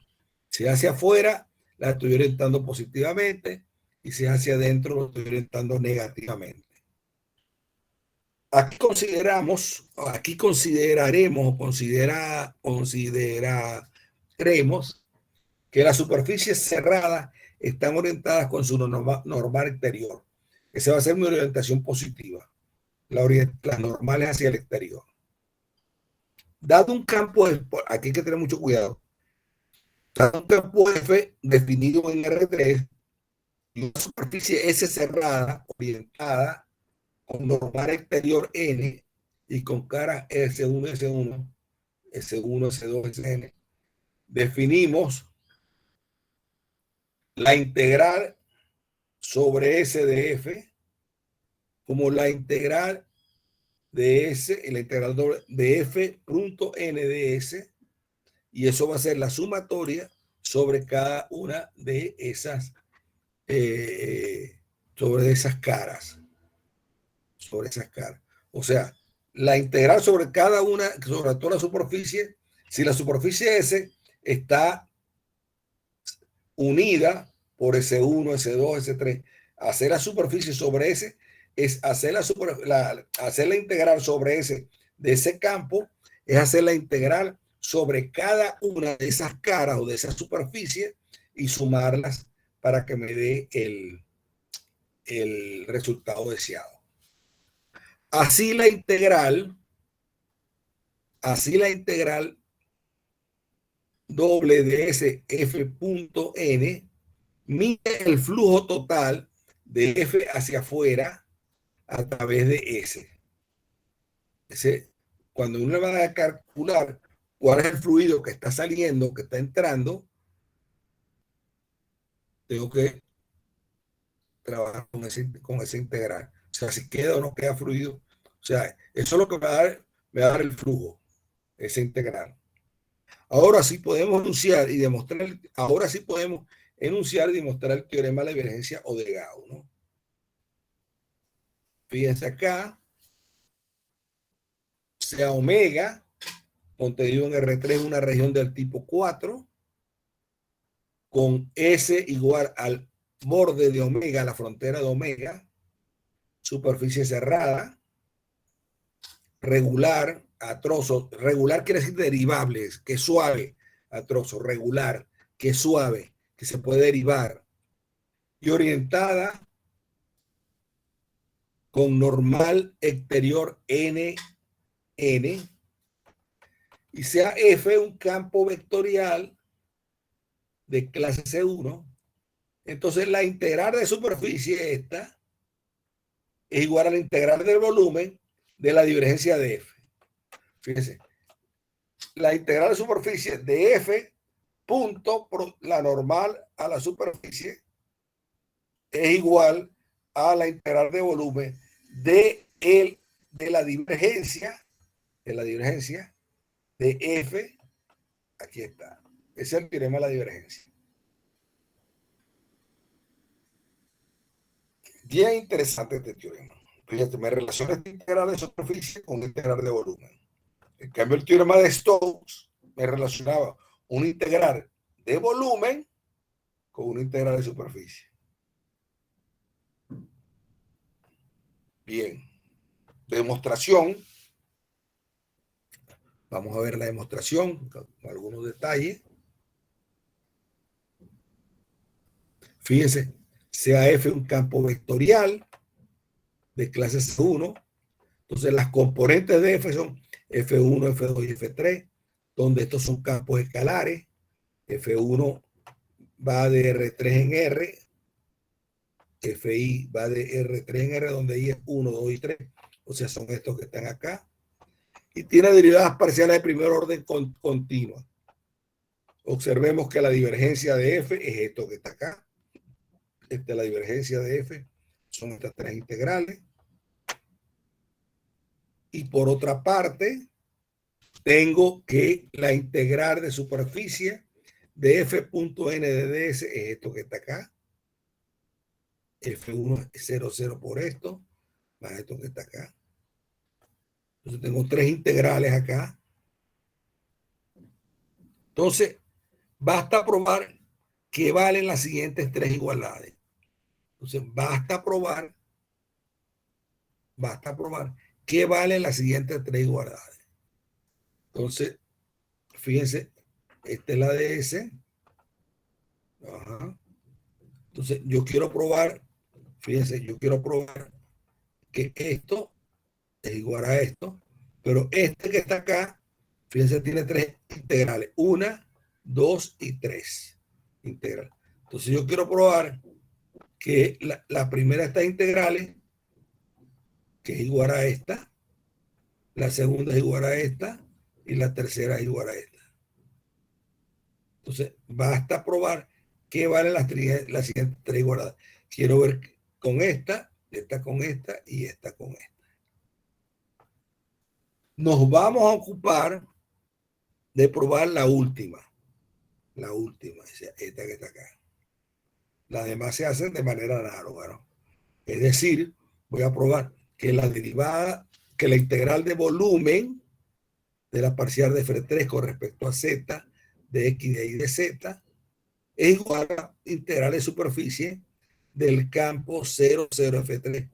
[SPEAKER 1] Si es hacia afuera, la estoy orientando positivamente, y si es hacia adentro, lo estoy orientando negativamente. Aquí consideraremos que las superficies cerradas están orientadas con su normal exterior. Esa va a ser mi orientación positiva, las normales hacia el exterior. Dado un campo, aquí hay que tener mucho cuidado, dado un campo F definido en R3 y una superficie S cerrada orientada con normal exterior N y con cara S1, S1, S1, S2, Sn, definimos la integral sobre S de F como la integral de S, la integral de F punto N de S, y eso va a ser la sumatoria sobre cada una de esas, sobre esas caras. O sea, la integral sobre cada una, sobre toda la superficie, si la superficie S está unida por S1, S2, S3, hacer la superficie sobre S es hacer hacer la integral sobre S de ese campo, es hacer la integral sobre cada una de esas caras o de esas superficies y sumarlas para que me dé el resultado deseado. Así la integral doble de S F punto N mide el flujo total de F hacia afuera a través de S. Cuando uno va a calcular cuál es el fluido que está saliendo, que está entrando, tengo que trabajar con esa integral. O sea, si queda o no queda fluido. O sea, eso es lo que me va a dar el flujo, esa integral. Ahora sí podemos enunciar y demostrar el teorema de la divergencia o de Gauss, ¿no? Fíjense acá, sea omega, contenido en R3, una región del tipo 4, con S igual al borde de omega, la frontera de omega, superficie cerrada, regular, a trozos. Regular quiere decir derivables, que es suave, a trozos. Regular, que es suave, que se puede derivar. Y orientada con normal exterior N, y sea F un campo vectorial de clase C1, entonces la integral de superficie esta es igual a la integral del volumen de la divergencia de F. Fíjense, la integral de superficie de F punto por la normal a la superficie es igual a la integral de volumen de la divergencia de F. Aquí está. Ese es el teorema de la divergencia. Bien interesante este teorema. Fíjate, me relaciona esta integral de superficie con una integral de volumen. En cambio, el teorema de Stokes me relacionaba una integral de volumen con una integral de superficie. Bien. Demostración. Vamos a ver la demostración con algunos detalles. Fíjense, sea F un campo vectorial de clase C1. Entonces, las componentes de F son F1, F2 y F3, donde estos son campos escalares. F1 va de R3 en R, FI va de R3 en R, donde I es 1, 2 y 3. O sea, son estos que están acá. y tiene derivadas parciales de primer orden continua. Observemos que la divergencia de f es esto que está acá. Esta es la divergencia de f. Son estas tres integrales. Y por otra parte, tengo que la integral de superficie de f.n de ds es esto que está acá. F1 es 0, 0 por esto, más esto que está acá. Entonces tengo tres integrales acá. Entonces, basta probar que valen las siguientes tres igualdades. Entonces, basta probar que valen las siguientes tres igualdades. Entonces, fíjense, esta es la DS. Ajá. Entonces, yo quiero probar, fíjense, yo quiero probar que esto es igual a esto, pero este que está acá, fíjense, tiene tres integrales, 1, 2 y 3 integrales. Entonces yo quiero probar que la primera de estas integrales, que es igual a esta, la segunda es igual a esta y la tercera es igual a esta. Entonces basta probar que valen las siguientes tres igualdades. Quiero ver con esta con esta y esta con esta. Nos vamos a ocupar de probar la última, esta que está acá. Las demás se hacen de manera análoga, ¿no? Es decir, voy a probar que la derivada, que la integral de volumen de la parcial de F3 con respecto a Z de X de Y de Z es igual a la integral de superficie del campo 0, 0 F3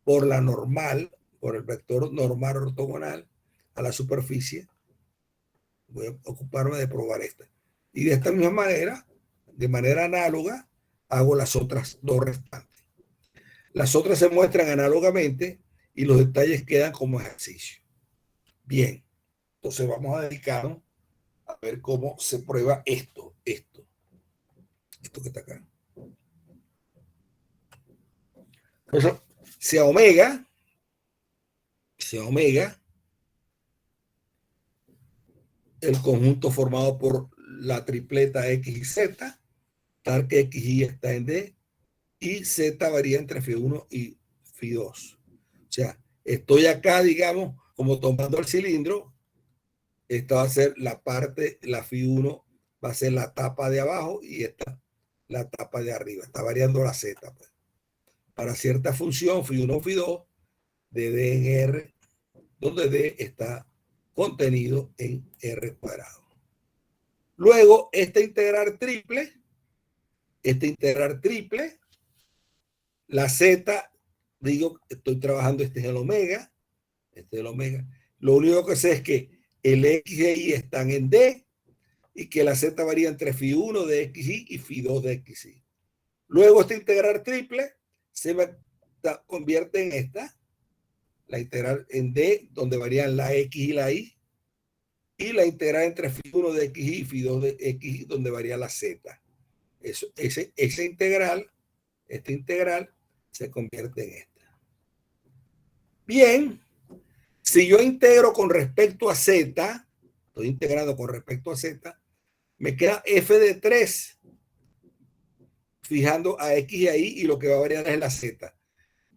[SPEAKER 1] por la normal, por el vector normal ortogonal a la superficie. Voy a ocuparme de probar esta. Y de esta misma manera, de manera análoga, hago las otras dos restantes. Las otras se muestran análogamente y los detalles quedan como ejercicio. Bien, entonces vamos a dedicarnos a ver cómo se prueba esto que está acá. Entonces, se omega el conjunto formado por la tripleta X y Z, tal que X y está en D, y Z varía entre Φ1 y Φ2. O sea, estoy acá, digamos, como tomando el cilindro. Esta va a ser la parte, la Φ1 va a ser la tapa de abajo y esta la tapa de arriba. Está variando la Z. Pues. Para cierta función, Φ1, Φ2, de D en R, donde D está contenido en R cuadrado. Luego, esta integral triple, la Z, digo, estoy trabajando, este es el omega. Lo único que sé es que el X y Y están en D y que la Z varía entre Φ1 de XY y Φ2 de XY. Luego esta integral triple se convierte en esta, la integral en D, donde varían la X y la Y, y la integral entre Φ1 de XY y Φ2 de XY, donde varía la Z. Esta integral se convierte en esta. Bien, si yo integro con respecto a Z, estoy integrando con respecto a Z, me queda f de 3, fijando a X y a Y, y lo que va a variar es la Z.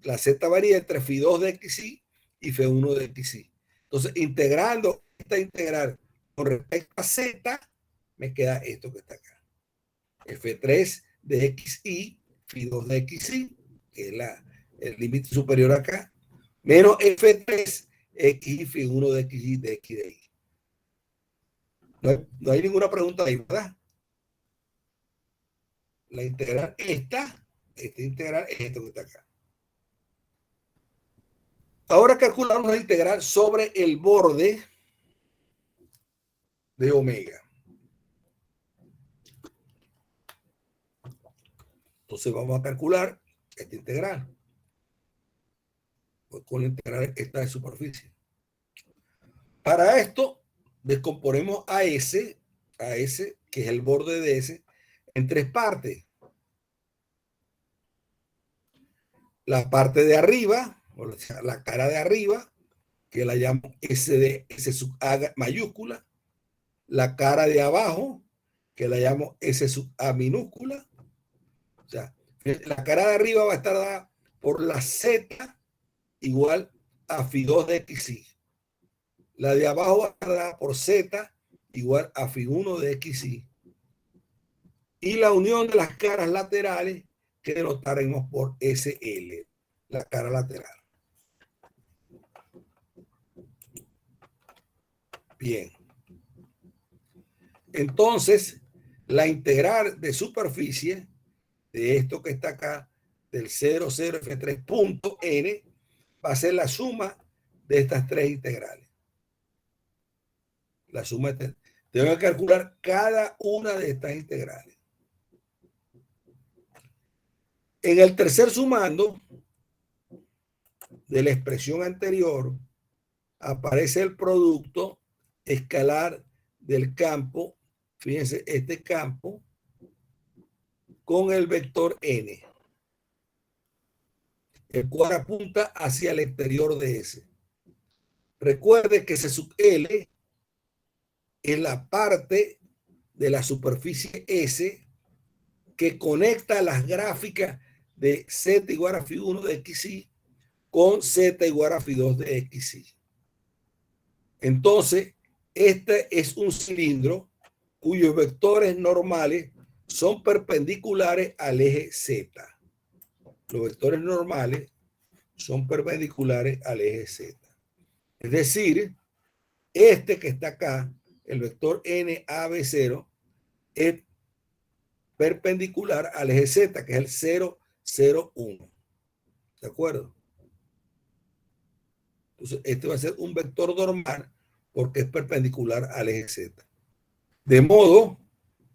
[SPEAKER 1] La Z varía entre Φ2 de XY y Φ1 de XY. Entonces, integrando esta integral con respecto a Z, me queda esto que está acá. F3 de XY, Φ2 de XY, que es el límite superior acá, menos F3, X, Φ1 de XY, de X de Y. No hay ninguna pregunta ahí, ¿verdad? La integral esta integral es esto que está acá. Ahora calculamos la integral sobre el borde de omega. Entonces vamos a calcular esta integral. Pues con la integral esta de superficie. Para esto, descomponemos a S, que es el borde de S, en tres partes. La parte de arriba, o sea, la cara de arriba, que la llamo SD, S sub A mayúscula, la cara de abajo, que la llamo S sub A minúscula. O sea, la cara de arriba va a estar dada por la Z igual a phi 2 de XY. La de abajo va a estar dada por Z igual a phi 1 de XY. Y la unión de las caras laterales que denotaremos por SL, la cara lateral. Bien. Entonces, la integral de superficie de esto que está acá, del 00F3.n, va a ser la suma de estas tres integrales. La suma de tengo que calcular cada una de estas integrales. En el tercer sumando de la expresión anterior aparece el producto escalar del campo, fíjense, este campo con el vector n, el cual apunta hacia el exterior de S. Recuerde que S sub L es la parte de la superficie S que conecta las gráficas de Z igual a phi 1 de XY con Z igual a phi 2 de XY. Entonces, este es un cilindro cuyos vectores normales son perpendiculares al eje Z. Los vectores normales son perpendiculares al eje Z. Es decir, este que está acá, el vector NAB0, es perpendicular al eje Z, que es el 0, 0, 1. ¿De acuerdo? Entonces, este va a ser un vector normal porque es perpendicular al eje Z. De modo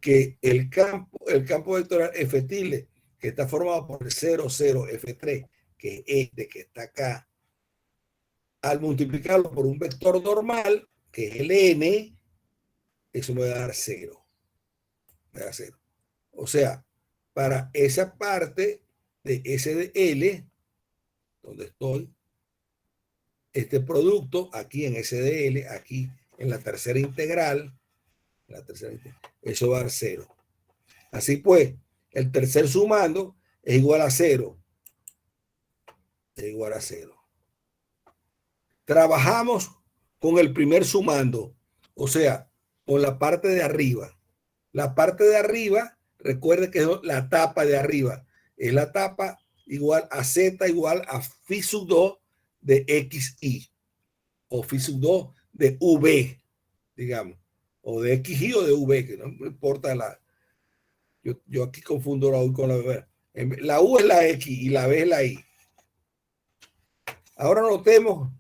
[SPEAKER 1] que el campo vectorial F tilde, que está formado por el 0, 0, F3, que es este que está acá, al multiplicarlo por un vector normal, que es el N, eso me va a dar 0. Me da 0. O sea, para esa parte de S de L, donde estoy, este producto, aquí en S de L, aquí en la tercera integral, eso va a dar 0. Así pues, el tercer sumando es igual a 0. Es igual a 0. Trabajamos con el primer sumando, o sea, con la parte de arriba. La parte de arriba, recuerde que es la tapa de arriba. Es la tapa igual a Z igual a phi sub 2 de XY. O phi sub 2 de V, digamos. O de XY o de V, que no importa la... Yo aquí confundo la U con la V. La U es la X y la V es la Y. Ahora notemos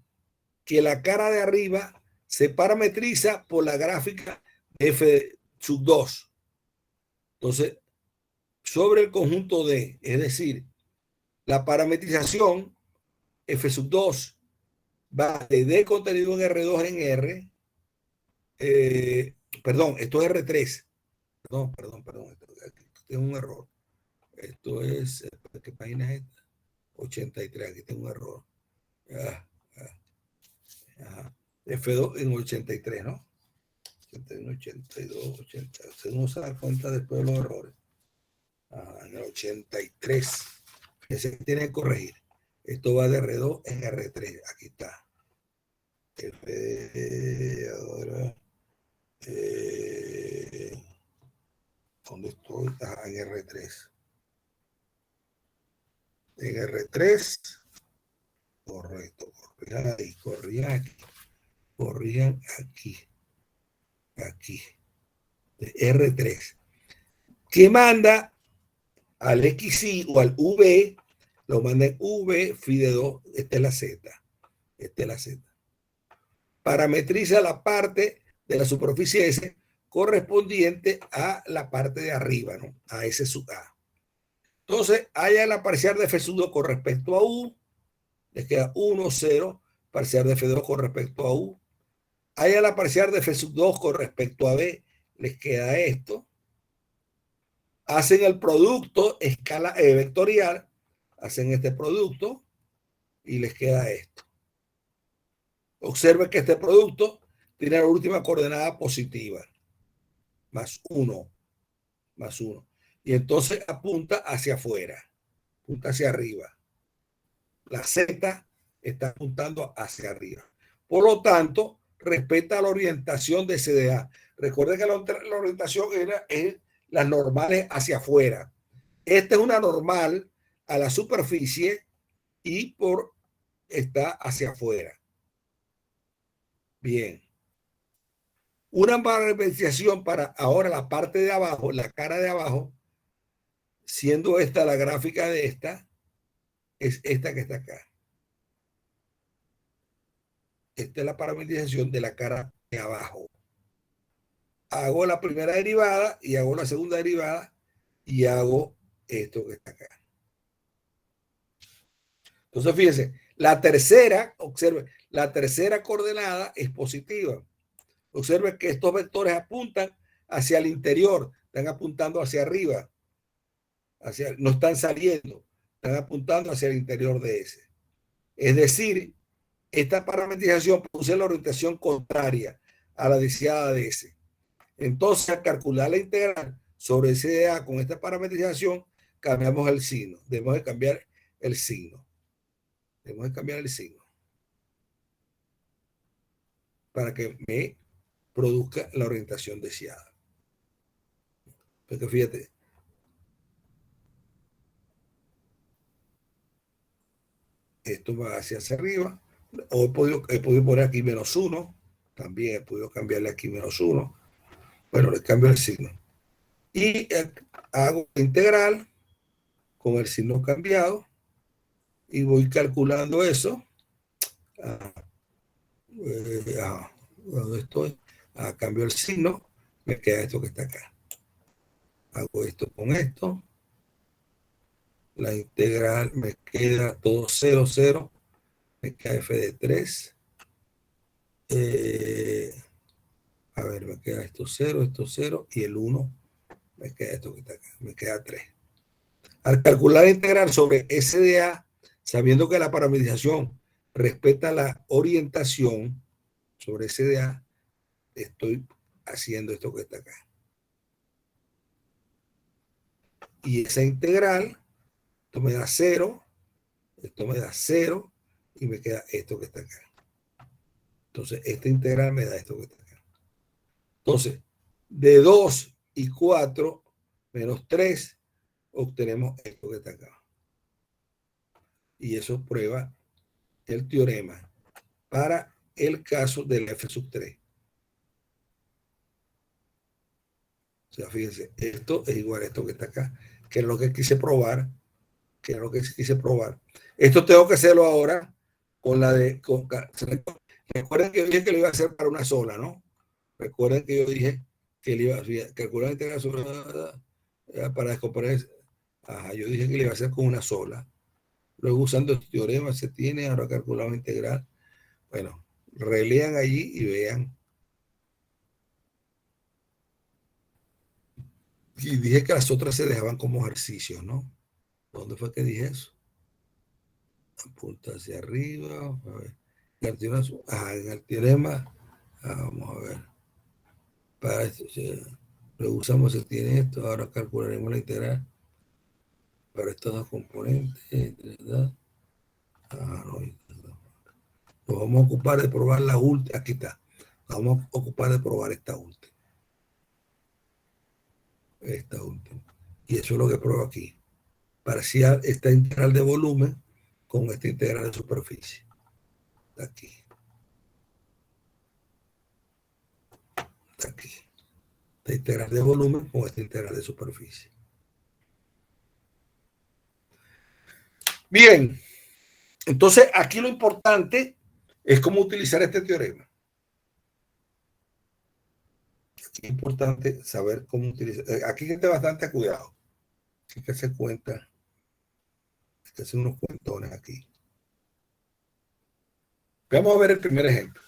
[SPEAKER 1] que la cara de arriba se parametriza por la gráfica de F sub 2. Entonces, sobre el conjunto D, es decir, la parametrización F sub 2 va de D contenido en R2 en R. Perdón, esto es R3. Perdón. Aquí tengo un error. Esto es, ¿qué página es esta? 83, aquí tengo un error. F2 en 83, ¿no? 81, 82, 80. Uno se da cuenta después de los errores. En el 83. Ese que tiene que corregir. Esto va de R2 en R3. Aquí está. Ahora. ¿Dónde estoy? En R3. En R3. Correcto. Corrían aquí. Corrían aquí. Aquí. De R3. Que manda al XY o al V, lo manda en V, phi de 2, esta es la Z. Esta es la Z. Parametriza la parte de la superficie S correspondiente a la parte de arriba, ¿no? A S sub A. Entonces, haya la parcial de F sub 2 con respecto a U, les queda 1, 0, parcial de F2 con respecto a U. Haya la parcial de F sub 2 con respecto a B, les queda esto. Hacen el producto escala vectorial, hacen este producto y les queda esto. Observe que este producto tiene la última coordenada positiva, más 1, más 1. Y entonces apunta hacia afuera, apunta hacia arriba. La Z está apuntando hacia arriba. Por lo tanto, respeta la orientación de CDA. Recuerden que la orientación es las normales hacia afuera. Esta es una normal a la superficie y está hacia afuera. Bien. Una parametrización para ahora la parte de abajo, la cara de abajo, siendo esta la gráfica de esta, es esta que está acá. Esta es la parametrización de la cara de abajo. Hago la primera derivada y hago la segunda derivada y hago esto que está acá. Entonces, fíjense, la tercera, observe, la tercera coordenada es positiva. Observe que estos vectores apuntan hacia el interior, están apuntando hacia arriba. No están saliendo, están apuntando hacia el interior de ese. Es decir, esta parametrización produce la orientación contraria a la deseada de ese. Entonces, al calcular la integral sobre CDA con esta parametrización, cambiamos el signo. Debemos de cambiar el signo. Debemos de cambiar el signo para que me produzca la orientación deseada. Porque fíjate, esto va hacia arriba. O he podido poner aquí menos 1. También he podido cambiarle aquí menos 1. Bueno, le cambio el signo. Y hago integral con el signo cambiado. Y voy calculando eso. ¿Dónde estoy? Cambio el signo. Me queda esto que está acá. Hago esto con esto. La integral me queda todo 0, 0. Me queda f de 3. A ver, me queda esto 0, y el 1 me queda esto que está acá, me queda 3. Al calcular la integral sobre SDA, sabiendo que la parametrización respeta la orientación sobre SDA, estoy haciendo esto que está acá. Y esa integral, esto me da 0, esto me da 0, y me queda esto que está acá. Entonces, esta integral me da esto que está acá. Entonces, de 2 y 4 menos 3, obtenemos esto que está acá. Y eso prueba el teorema para el caso del F sub 3. O sea, fíjense, esto es igual a esto que está acá, que es lo que quise probar, Esto tengo que hacerlo ahora con la de... recuerden que yo dije que lo iba a hacer para una sola, ¿no? Recuerden que yo dije que le iba a calcular la integral sobre para descomponer. Ajá, yo dije que le iba a hacer con una sola. Luego usando el teorema se tiene, ahora calculado integral. Bueno, relean allí y vean. Y dije que las otras se dejaban como ejercicios, ¿no? ¿Dónde fue que dije eso? Apunta hacia arriba. A ver. En el teorema. Vamos a ver. Para esto, luego usamos se tiene esto. Ahora calcularemos la integral para estos dos componentes, ¿verdad? No. Nos vamos a ocupar de probar la última. Aquí está. Nos vamos a ocupar de probar esta última. Esta última. Y eso es lo que pruebo aquí. Parcial esta integral de volumen con esta integral de superficie. Está aquí. Está aquí. Esta integral de volumen con esta integral de superficie. Bien. Entonces, aquí lo importante es cómo utilizar este teorema. Aquí es importante saber cómo utilizar. Aquí hay que tener bastante cuidado. Hay que hacer cuenta. Hay que hacer unos cuentones aquí. Vamos a ver el primer ejemplo.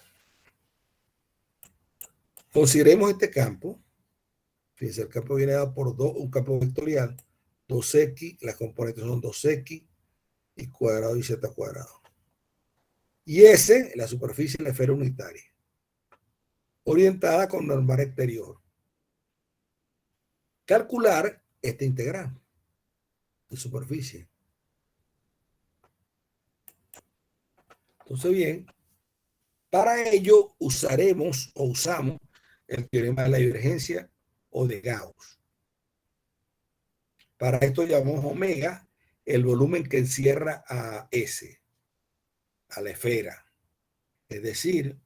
[SPEAKER 1] Consideremos este campo. Fíjense, el campo viene dado por un campo vectorial. 2x, las componentes son 2x y cuadrado y z cuadrado. Y S, la superficie de la esfera unitaria, orientada con normal exterior. Calcular esta integral de superficie. Entonces, bien, para ello usamos el teorema de la divergencia o de Gauss. Para esto llamamos omega el volumen que encierra a S, a la esfera. Es decir,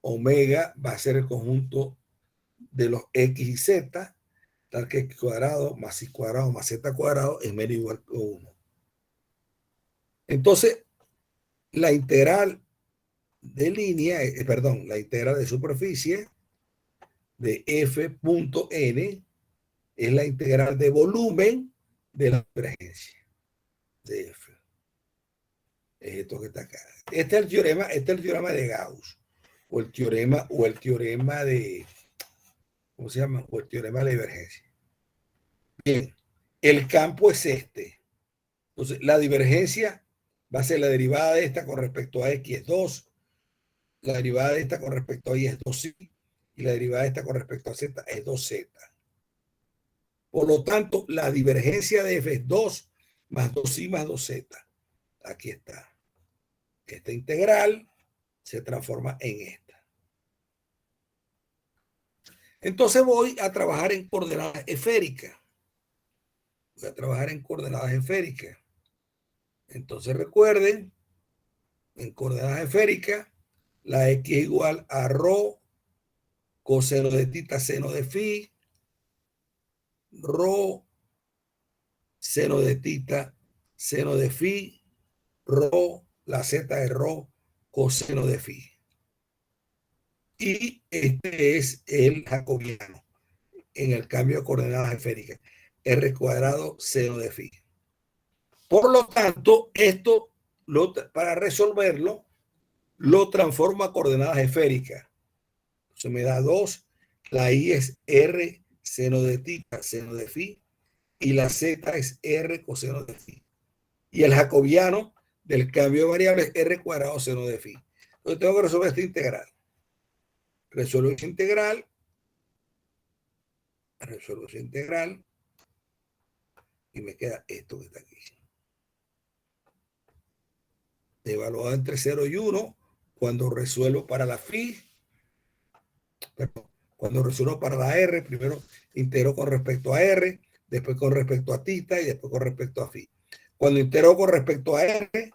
[SPEAKER 1] omega va a ser el conjunto de los x y z, tal que x cuadrado más y cuadrado más z cuadrado es menos o igual que 1. Entonces, la integral de línea, la integral de superficie de f.n es la integral de volumen de la divergencia de f. Es esto que está acá. Este es el teorema de Gauss, o el teorema de, ¿cómo se llama? O el teorema de divergencia. Bien, el campo es este. Entonces, la divergencia va a ser la derivada de esta con respecto a x es 2, la derivada de esta con respecto a y es 2y, y la derivada de esta con respecto a z es 2z. Por lo tanto, la divergencia de f es 2 más 2y más 2z. Aquí está. Esta integral se transforma en esta. Entonces voy a trabajar en coordenadas esféricas. Voy a trabajar en coordenadas esféricas. Entonces recuerden, en coordenadas esféricas, la x es igual a rho coseno de tita seno de phi, rho seno de tita seno de phi, rho, la z es rho coseno de phi. Y este es el jacobiano en el cambio de coordenadas esféricas, r cuadrado seno de phi. Por lo tanto, esto para resolverlo lo transformo a coordenadas esféricas. Se me da 2, la y es r seno de tita seno de phi y la z es r coseno de phi. Y el jacobiano del cambio de variables r cuadrado seno de phi. Entonces tengo que resolver esta integral. Resuelvo esta integral y me queda esto que está aquí. Evaluado entre 0 y 1 cuando resuelvo para la phi, cuando resuelvo para la r, primero integro con respecto a r, después con respecto a tita y después con respecto a phi. Cuando integro con respecto a r,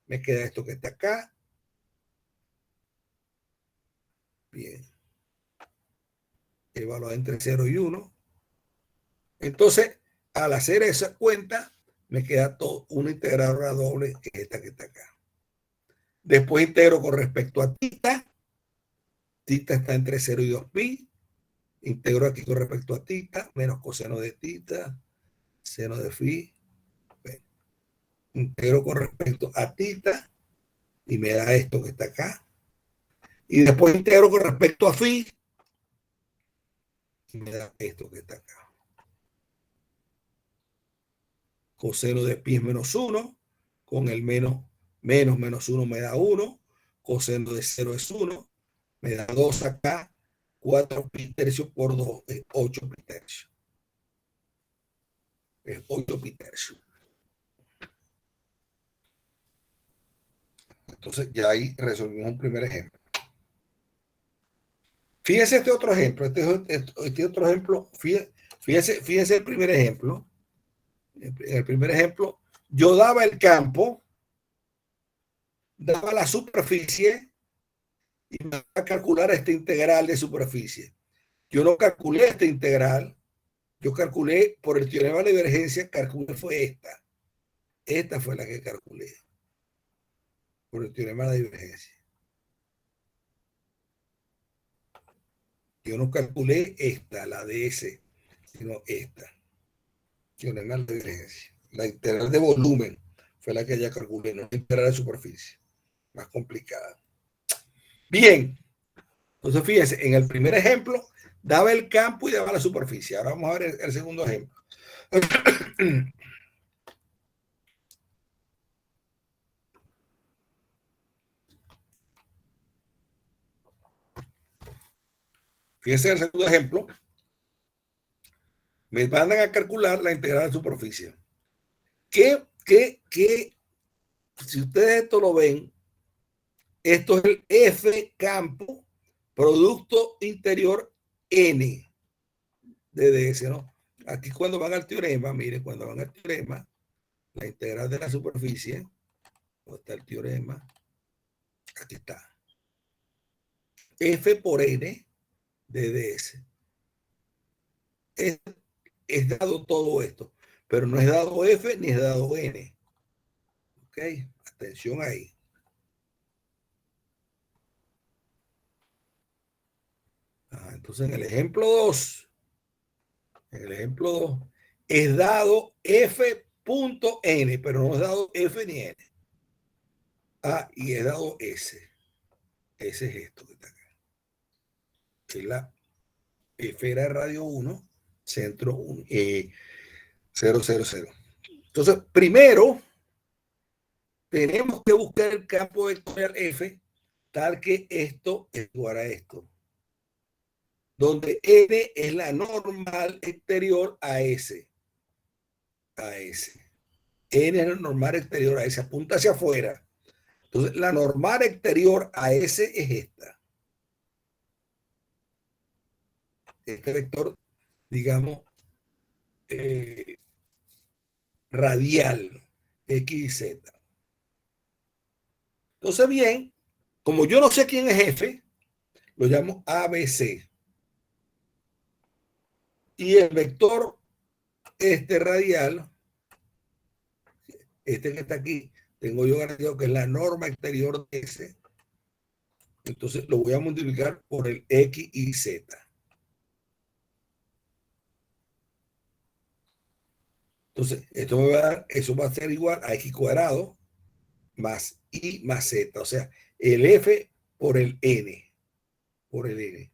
[SPEAKER 1] me queda esto que está acá. Bien. Evaluado entre 0 y 1. Entonces, al hacer esa cuenta, me queda todo una integradora doble, que es esta que está acá. Después integro con respecto a tita. Tita está entre 0 y 2 pi. Integro aquí con respecto a tita, menos coseno de tita, seno de phi. Bueno, integro con respecto a tita y me da esto que está acá. Y después integro con respecto a phi y me da esto que está acá. Coseno de pi es menos 1, con el menos 1 me da 1, coseno de 0 es 1, me da 2 acá, 4 pi tercios por 2 es 8 pi tercios. Es 8 pi tercios. Entonces ya ahí resolvimos un primer ejemplo. Fíjense este otro ejemplo, este otro ejemplo, fíjense el primer ejemplo. En el primer ejemplo, yo daba el campo, daba la superficie y me va a calcular esta integral de superficie. Yo no calculé esta integral, yo calculé por el teorema de divergencia, calculé fue esta. Esta fue la que calculé por el teorema de divergencia. Yo no calculé esta, la de S, sino esta. Teorema de divergencia. La integral de volumen fue la que ya calculé, no la integral de superficie. Más complicada. Bien. Entonces, fíjense, en el primer ejemplo, daba el campo y daba la superficie. Ahora vamos a ver el segundo ejemplo. Fíjense en el segundo ejemplo. Me mandan a calcular la integral de superficie. Que si ustedes esto lo ven, esto es el F campo producto interior N de DS, ¿no? Aquí cuando van al teorema, mire, cuando van al teorema, la integral de la superficie, ¿dónde está el teorema? Aquí está. F por N de DS. Es dado todo esto, pero no es dado F ni es dado N. Ok, atención ahí. Entonces en el ejemplo 2, es dado F.N, pero no es dado F ni N. Y es dado S. Ese es esto que está acá. Que es la esfera de radio 1, centro 1, 0, 0, 0. Entonces, primero, tenemos que buscar el campo vectorial F tal que esto es igual a esto. Donde N es la normal exterior a S. A S. N es la normal exterior a S. Apunta hacia afuera. Entonces, la normal exterior a S es esta. Este vector, digamos, radial, X y Z. Entonces, bien, como yo no sé quién es F, lo llamo ABC. Y el vector radial, este que está aquí, tengo yo ganado que es la norma exterior de S. Entonces lo voy a multiplicar por el X y Z. Entonces, esto me va a dar, eso va a ser igual a X cuadrado más Y más Z. O sea, el F por el N. Por el N.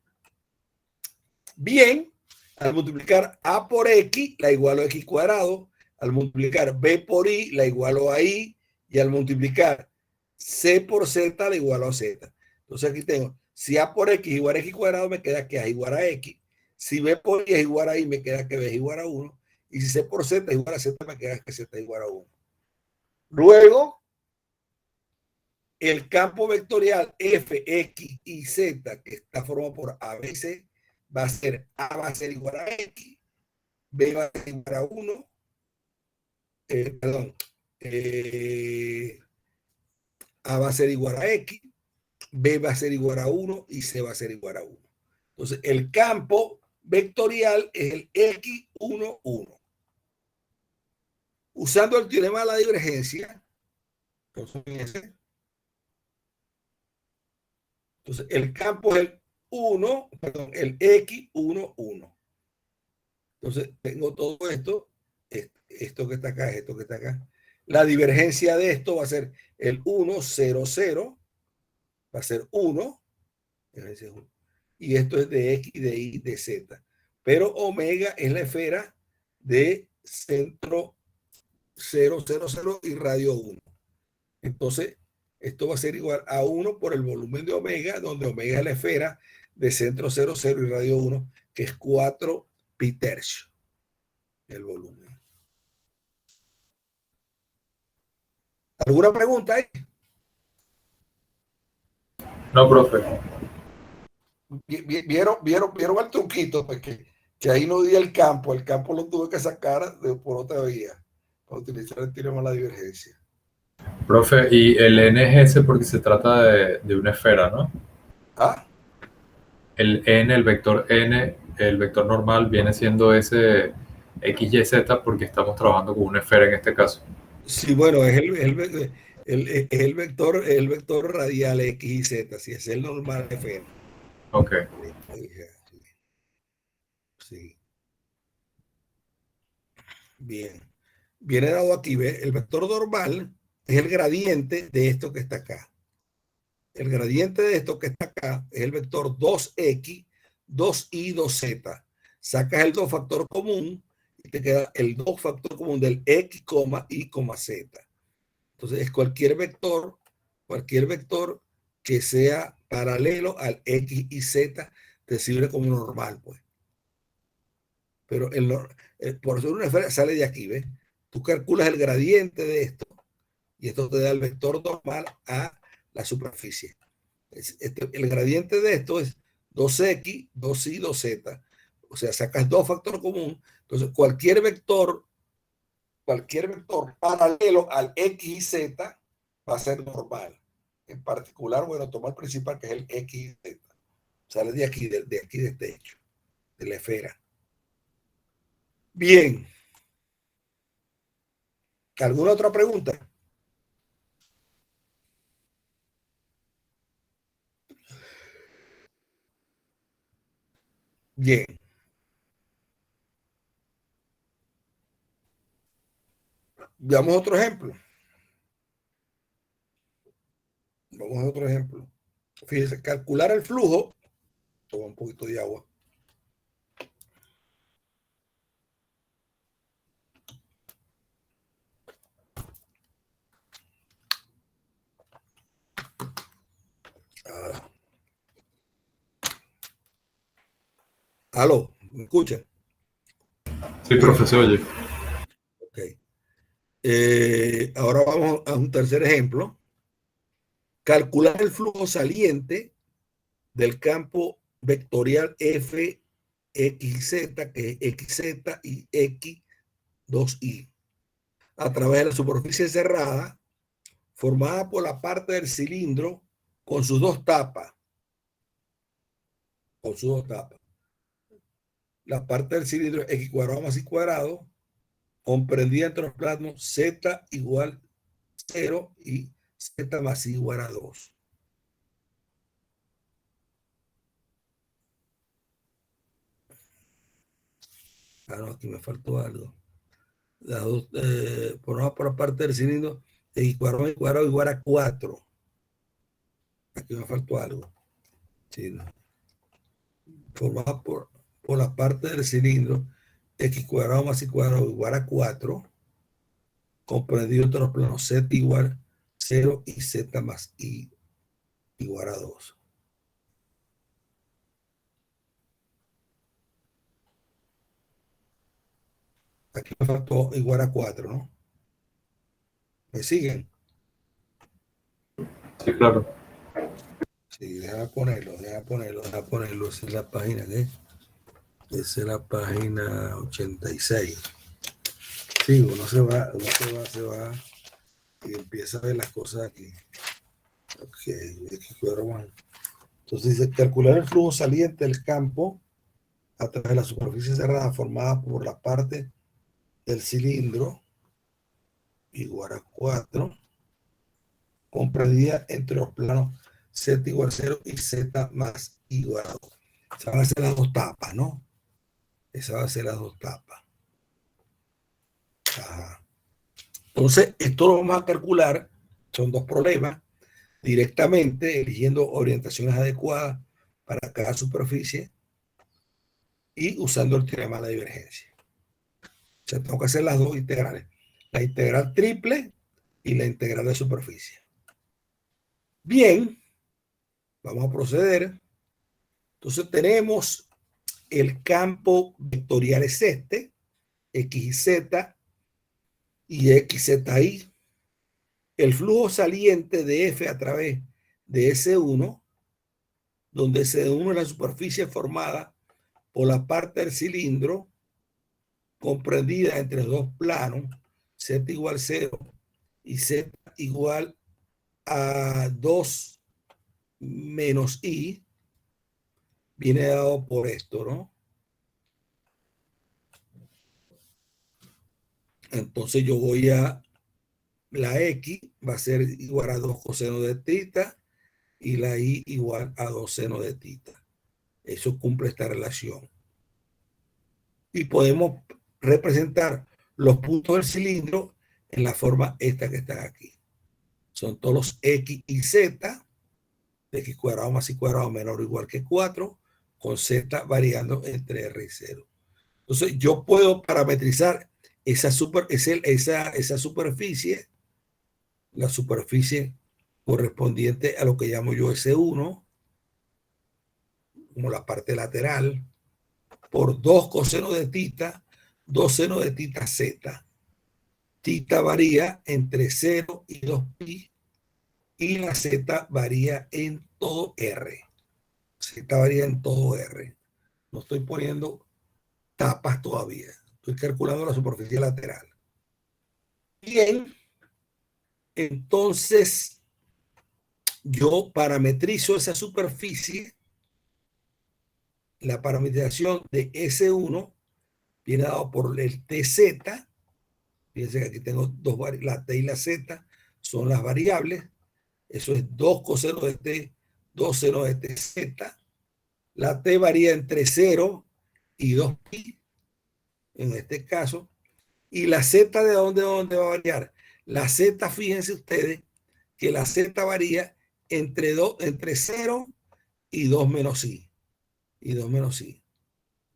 [SPEAKER 1] Bien, al multiplicar A por X, la igualo a X cuadrado. Al multiplicar B por Y, la igualo a Y. Y al multiplicar C por Z, la igualo a Z. Entonces aquí tengo, si A por X igual a X cuadrado, me queda que A igual a X. Si B por Y es igual a Y, me queda que B es igual a 1. Y si C por Z es igual a Z, me queda que Z es igual a 1. Luego, el campo vectorial F, X y Z, que está formado por A, B, C, va a ser A va a ser igual a X, B va a ser igual a 1, A va a ser igual a X, B va a ser igual a 1 y C va a ser igual a 1. Entonces, el campo vectorial es el X1, 1. Usando el teorema de la divergencia, entonces el campo es el 1, perdón, el X1, 1. Entonces, tengo todo esto, esto que está acá, esto que está acá. La divergencia de esto va a ser el 1, 0, 0, va a ser 1, y esto es de X, de Y, de Z. Pero omega es la esfera de centro 0, 0, 0 y radio 1. Entonces, esto va a ser igual a 1 por el volumen de omega, donde omega es la esfera de centro 0, 0 y radio 1, que es 4 pi tercio el volumen. ¿Alguna pregunta ahí?
[SPEAKER 2] No, profe.
[SPEAKER 1] ¿Vieron el truquito? Porque que ahí no di el campo lo tuve que sacar por otra vía, para utilizar el teorema de la divergencia.
[SPEAKER 2] Profe, y el N es ese porque se trata de una esfera, ¿no? El N, el vector N, el vector normal viene siendo ese X, Y, Z porque estamos trabajando con una esfera en este caso.
[SPEAKER 1] Sí, bueno, es el vector radial X y Z, si es el normal FN.
[SPEAKER 2] Ok.
[SPEAKER 1] Sí. Bien. Viene dado aquí, ¿ves? El vector normal es el gradiente de esto que está acá. El gradiente de esto que está acá es el vector 2X, 2Y, 2Z. Sacas el 2 factor común y te queda el 2 factor común del X, Y, Z. Entonces es cualquier vector que sea paralelo al X y Z te sirve como normal, pues. Pero por ser una esfera sale de aquí, ¿ves? Tú calculas el gradiente de esto y esto te da el vector normal a la superficie. El gradiente de esto es 2x, 2y, 2z. O sea, sacas dos factores comunes. Entonces, cualquier vector paralelo al x y z va a ser normal. En particular, bueno, toma el principal, que es el x y z. Sale de aquí, de aquí de este hecho, de la esfera. Bien. ¿Alguna otra pregunta? Bien. Veamos otro ejemplo. Vamos a otro ejemplo. Fíjense, calcular el flujo. Toma un poquito de agua. Aló, ¿me escuchan?
[SPEAKER 2] Sí, profesor, oye.
[SPEAKER 1] Ok. Ahora vamos a un tercer ejemplo. Calcular el flujo saliente del campo vectorial F, X, Z, que es XZ y X2Y, a través de la superficie cerrada formada por la parte del cilindro con sus dos tapas. La parte del cilindro X cuadrado más Y cuadrado, comprendida entre los planos Z igual 0 y Z más Y igual a 2. No, aquí me faltó algo. Por la parte del cilindro X cuadrado igual a 4. Aquí me faltó algo. Sí, no. Formada por la parte del cilindro X cuadrado más Y cuadrado igual a 4, comprendido entre los planos Z igual 0 y Z más Y igual a 2. Aquí me faltó igual a 4, ¿no? ¿Me siguen?
[SPEAKER 2] Sí, claro.
[SPEAKER 1] Sí, déjame ponerlo. Esa es la página, ¿qué? Esa es la página 86. Sí, uno se va y empieza a ver las cosas aquí. Ok, entonces dice, calcular el flujo saliente del campo a través de la superficie cerrada formada por la parte del cilindro igual a 4, comprendida entre los planos Z igual a 0 y Z más igual a 2. Esas van a ser las dos tapas, ¿no? Esas van a ser las dos tapas. Ajá. Entonces, esto lo vamos a calcular, son dos problemas, directamente eligiendo orientaciones adecuadas para cada superficie y usando el teorema de la divergencia. O sea, tengo que hacer las dos integrales, la integral triple y la integral de superficie. Bien, vamos a proceder. Entonces tenemos el campo vectorial es este, X y Z y XZY. El flujo saliente de F a través de S1, donde S1 es la superficie formada por la parte del cilindro comprendida entre dos planos, Z igual 0 y Z igual a 2 menos I, viene dado por esto, ¿no? Entonces yo voy a, la X va a ser igual a 2 coseno de tita y la Y igual a 2 seno de tita. Eso cumple esta relación. Y podemos representar los puntos del cilindro en la forma esta que está aquí. Son todos los X y Z, X cuadrado más Y cuadrado menor o igual que 4, con Z variando entre R y 0. Entonces yo puedo parametrizar esa superficie, la superficie correspondiente a lo que llamo yo S1, como la parte lateral, por 2 coseno de tita, 2 seno de tita z. Tita varía entre 0 y 2pi y la z varía en todo r. Z varía en todo r. No estoy poniendo tapas todavía. Estoy calculando la superficie lateral. Bien, entonces yo parametrizo esa superficie. La parametrización de S1 viene dado por el TZ. Fíjense que aquí tengo dos variables, la T y la Z son las variables. Eso es 2 coseno de T, 2 seno de TZ. La T varía entre 0 y 2pi, en este caso. ¿Y la Z de dónde va a variar? La Z, fíjense ustedes, que la Z varía entre 0 y 2 menos i. Y 2 menos i.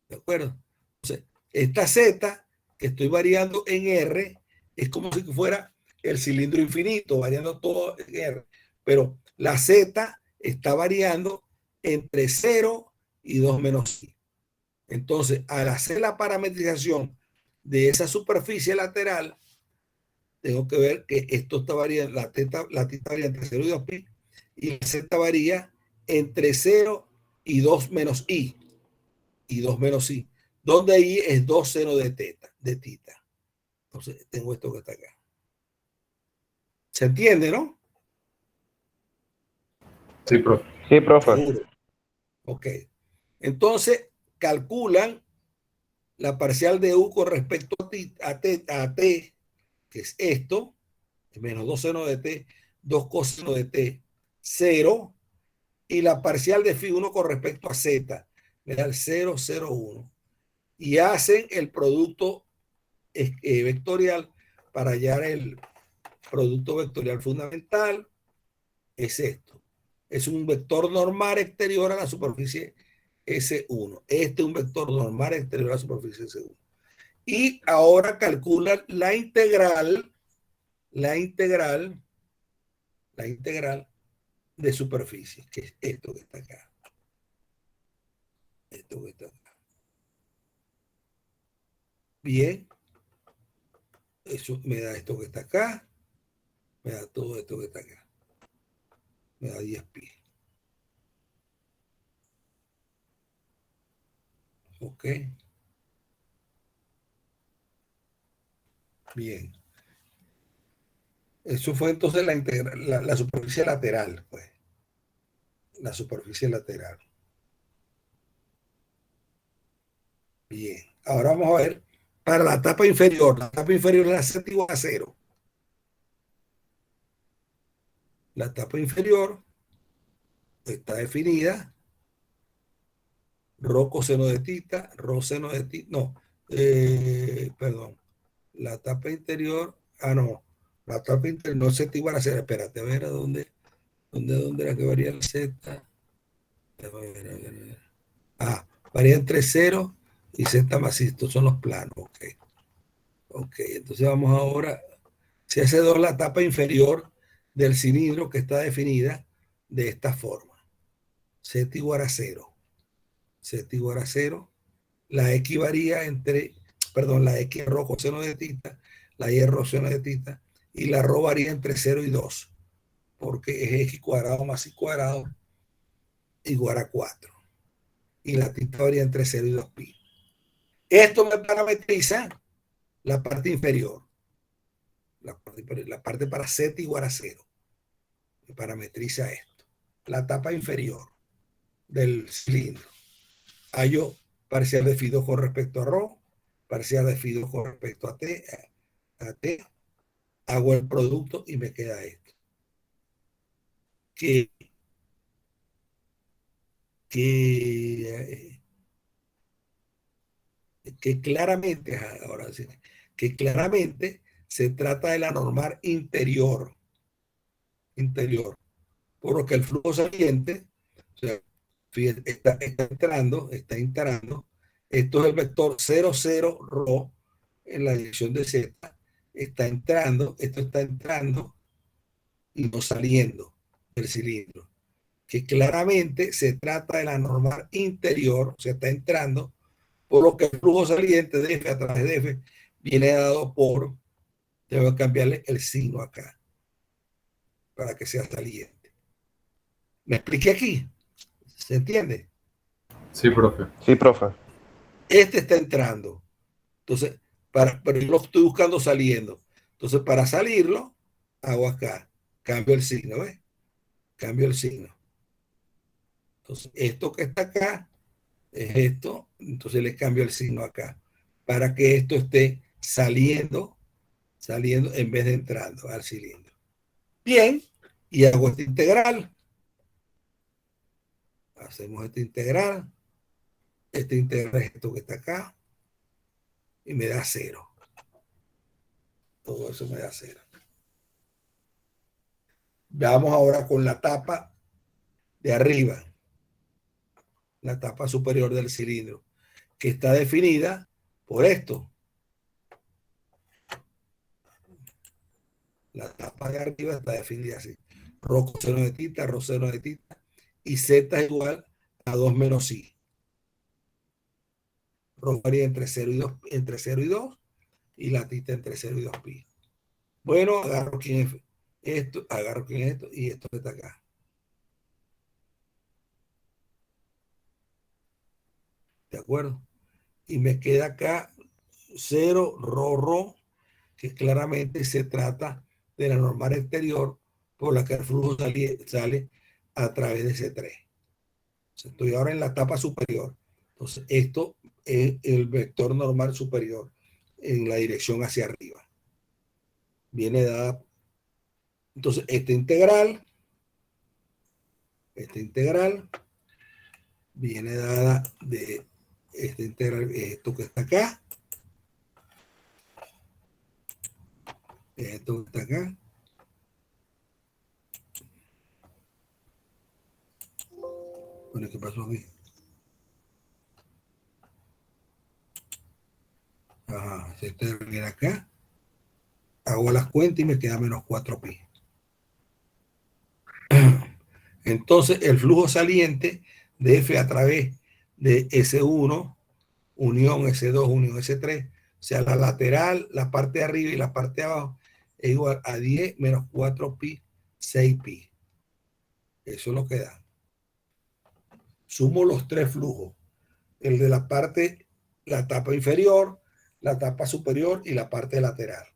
[SPEAKER 1] ¿De acuerdo? Entonces, esta Z que estoy variando en R es como si fuera el cilindro infinito, variando todo en R. Pero la Z está variando entre 0 y 2 menos i. Entonces, al hacer la parametrización de esa superficie lateral, tengo que ver que esto está variando, la teta varía entre 0 y 2pi, y la Z varía entre 0 y 2 menos i. Y 2 menos i. Donde i es 2 seno de tita. Entonces, tengo esto que está acá. ¿Se entiende, no?
[SPEAKER 2] Sí, profe.
[SPEAKER 3] Sí, profe.
[SPEAKER 1] Seguro. Ok. Entonces, calculan la parcial de u con respecto a t, que es esto, menos 2 seno de t, 2 coseno de t, 0, y la parcial de phi 1 con respecto a z, le da el 0, 0, 1. Y hacen el producto vectorial para hallar el producto vectorial fundamental. Es esto. Es un vector normal exterior a la superficie S1. Este es un vector normal exterior a la superficie S1. Y ahora calcula la integral de superficie, que es esto que está acá. Esto que está acá. Bien. Eso me da esto que está acá. Me da todo esto que está acá. Me da 10 pi. Ok. Bien. Eso fue entonces la superficie lateral, pues. La superficie lateral. Bien. Ahora vamos a ver para la tapa inferior. La tapa inferior es la Z igual a 0. La tapa inferior está definida. Rho coseno de tita, rho seno de tita. No, perdón. La tapa interior. No. La tapa interior no es Z igual a 0. Espérate, a ver a dónde era que varía el Z. Varía entre 0 y Z más I. Estos son los planos. Ok, entonces vamos ahora. Se hace la tapa inferior del cilindro que está definida de esta forma. Z igual a 0. Z igual a 0. La X varía entre, la X es rho coseno de tita, la Y es rho seno de tita, y la rho varía entre 0 y 2, porque es X cuadrado más Y cuadrado igual a 4. Y la tita varía entre 0 y 2 pi. Esto me parametriza la parte inferior. La parte para Z igual a 0. Me parametriza esto. La tapa inferior del cilindro. Hallo parcial de phi2 con respecto a rho, parcial de phi2 con respecto a t, hago el producto y me queda esto. Que claramente, ahora sí, que claramente se trata de la normal interior, por lo que el flujo saliente, o sea, fíjate, está entrando, esto es el vector 0, 0, rho, en la dirección de Z, está entrando, esto está entrando y no saliendo del cilindro. que claramente se trata de la normal interior, se está entrando, por lo que el flujo saliente de F a través de F viene dado por, tengo que cambiarle el signo acá, para que sea saliente. ¿Me expliqué aquí? ¿Se entiende?
[SPEAKER 2] Sí, profe.
[SPEAKER 3] Sí, profe.
[SPEAKER 1] Este está entrando. Entonces, pero yo lo estoy buscando saliendo. Entonces, para salirlo, hago acá. Cambio el signo, ¿ves? Cambio el signo. Entonces, esto que está acá es esto. Entonces, le cambio el signo acá. Para que esto esté saliendo en vez de entrando al cilindro. Bien. Y hago esta integral. Hacemos esta integral. Esta integral es esto que está acá. Y me da 0. Todo eso me da 0. Vamos ahora con la tapa de arriba, la tapa superior del cilindro, que está definida por esto. La tapa de arriba está definida así. Rho coseno de tita, rho seno de tita, y Z es igual a 2 menos I. Rho varía entre 0 y 2, entre 0 y 2, y la tita entre 0 y 2 pi. Bueno, agarro quién es esto, agarro quién es esto, y esto está acá. ¿De acuerdo? Y me queda acá 0, rho, que claramente se trata de la normal exterior por la que el flujo sale a través de C3. Estoy ahora en la etapa superior. Entonces, esto es el vector normal superior en la dirección hacia arriba. Viene dada. Entonces, esta integral viene dada de esta integral, esto que está acá, esto que está acá. Bueno, ¿qué pasó aquí? Ajá, se termina acá. Hago las cuentas y me queda menos 4pi. Entonces, el flujo saliente de F a través de S1, unión S2, unión S3, o sea, la lateral, la parte de arriba y la parte de abajo, es igual a 10 menos 4pi, 6pi. Eso es lo que da. Sumo los tres flujos. El de la parte, la tapa inferior, la tapa superior y la parte lateral.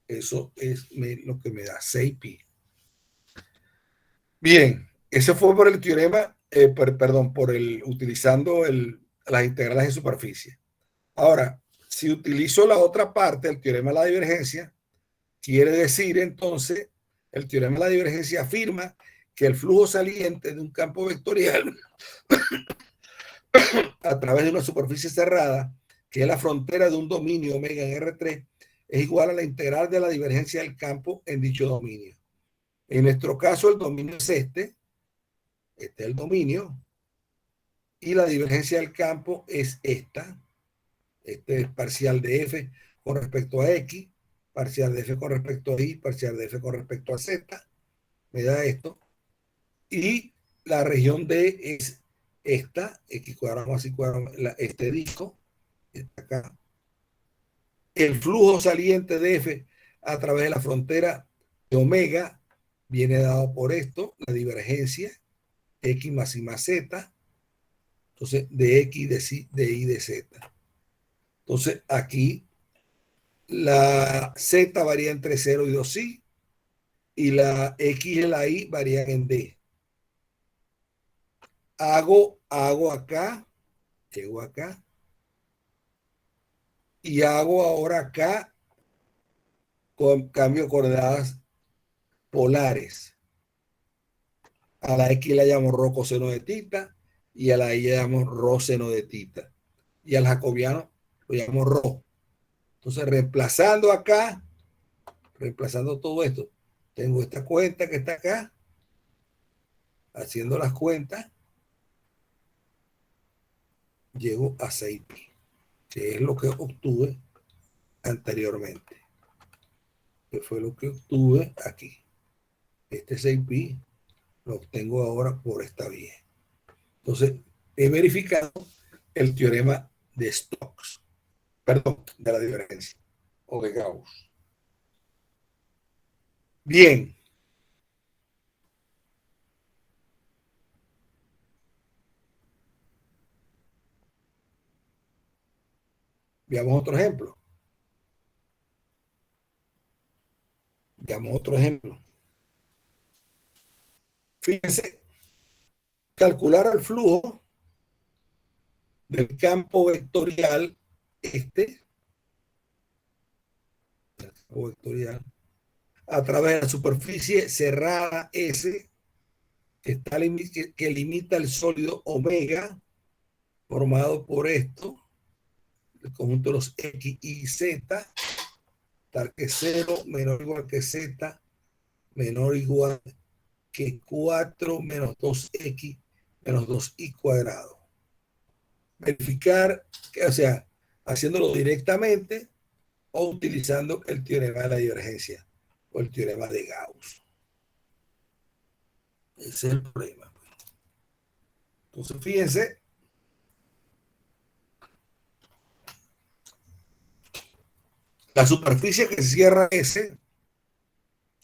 [SPEAKER 1] Eso es lo que me da 6pi. Bien, ese fue por el teorema, utilizando las integrales de superficie. Ahora, si utilizo la otra parte, el teorema de la divergencia, quiere decir entonces, el teorema de la divergencia afirma que el flujo saliente de un campo vectorial a través de una superficie cerrada, que es la frontera de un dominio omega en R3, es igual a la integral de la divergencia del campo en dicho dominio. En nuestro caso, el dominio es este es el dominio, y la divergencia del campo es esta. Este es parcial de F con respecto a X, parcial de F con respecto a Y, parcial de F con respecto a Z, me da esto. Y la región D es esta, X cuadrado más Y cuadrado, este disco, está acá. El flujo saliente de F a través de la frontera de omega viene dado por esto, la divergencia, X más Y más Z, entonces de X, de Y, de Z. Entonces aquí la Z varía entre 0 y 2i, y la X y la Y varían en D. Hago acá, llego acá, y hago ahora acá con cambio de coordenadas polares. A la X la llamo rho coseno de tita, y a la Y la llamo rho seno de tita, y al jacobiano lo llamo rho. Entonces, reemplazando acá, reemplazando todo esto, tengo esta cuenta que está acá, haciendo las cuentas, llego a 6pi, que es lo que obtuve anteriormente, que fue lo que obtuve aquí. Este 6pi Lo obtengo ahora por esta vía. Entonces, he verificado el teorema de Stokes, perdón, de la divergencia, o de Gauss. Bien. Veamos otro ejemplo. Veamos otro ejemplo. Fíjense, calcular el flujo del campo vectorial el campo vectorial, a través de la superficie cerrada S que limita el sólido omega formado por esto, el conjunto de los X y Z, tal que 0 menor o igual que Z menor o igual que 4 menos 2X menos 2Y cuadrado. Verificar, o sea, haciéndolo directamente o utilizando el teorema de la divergencia o el teorema de Gauss. Ese es el problema. Entonces, fíjense, la superficie que cierra S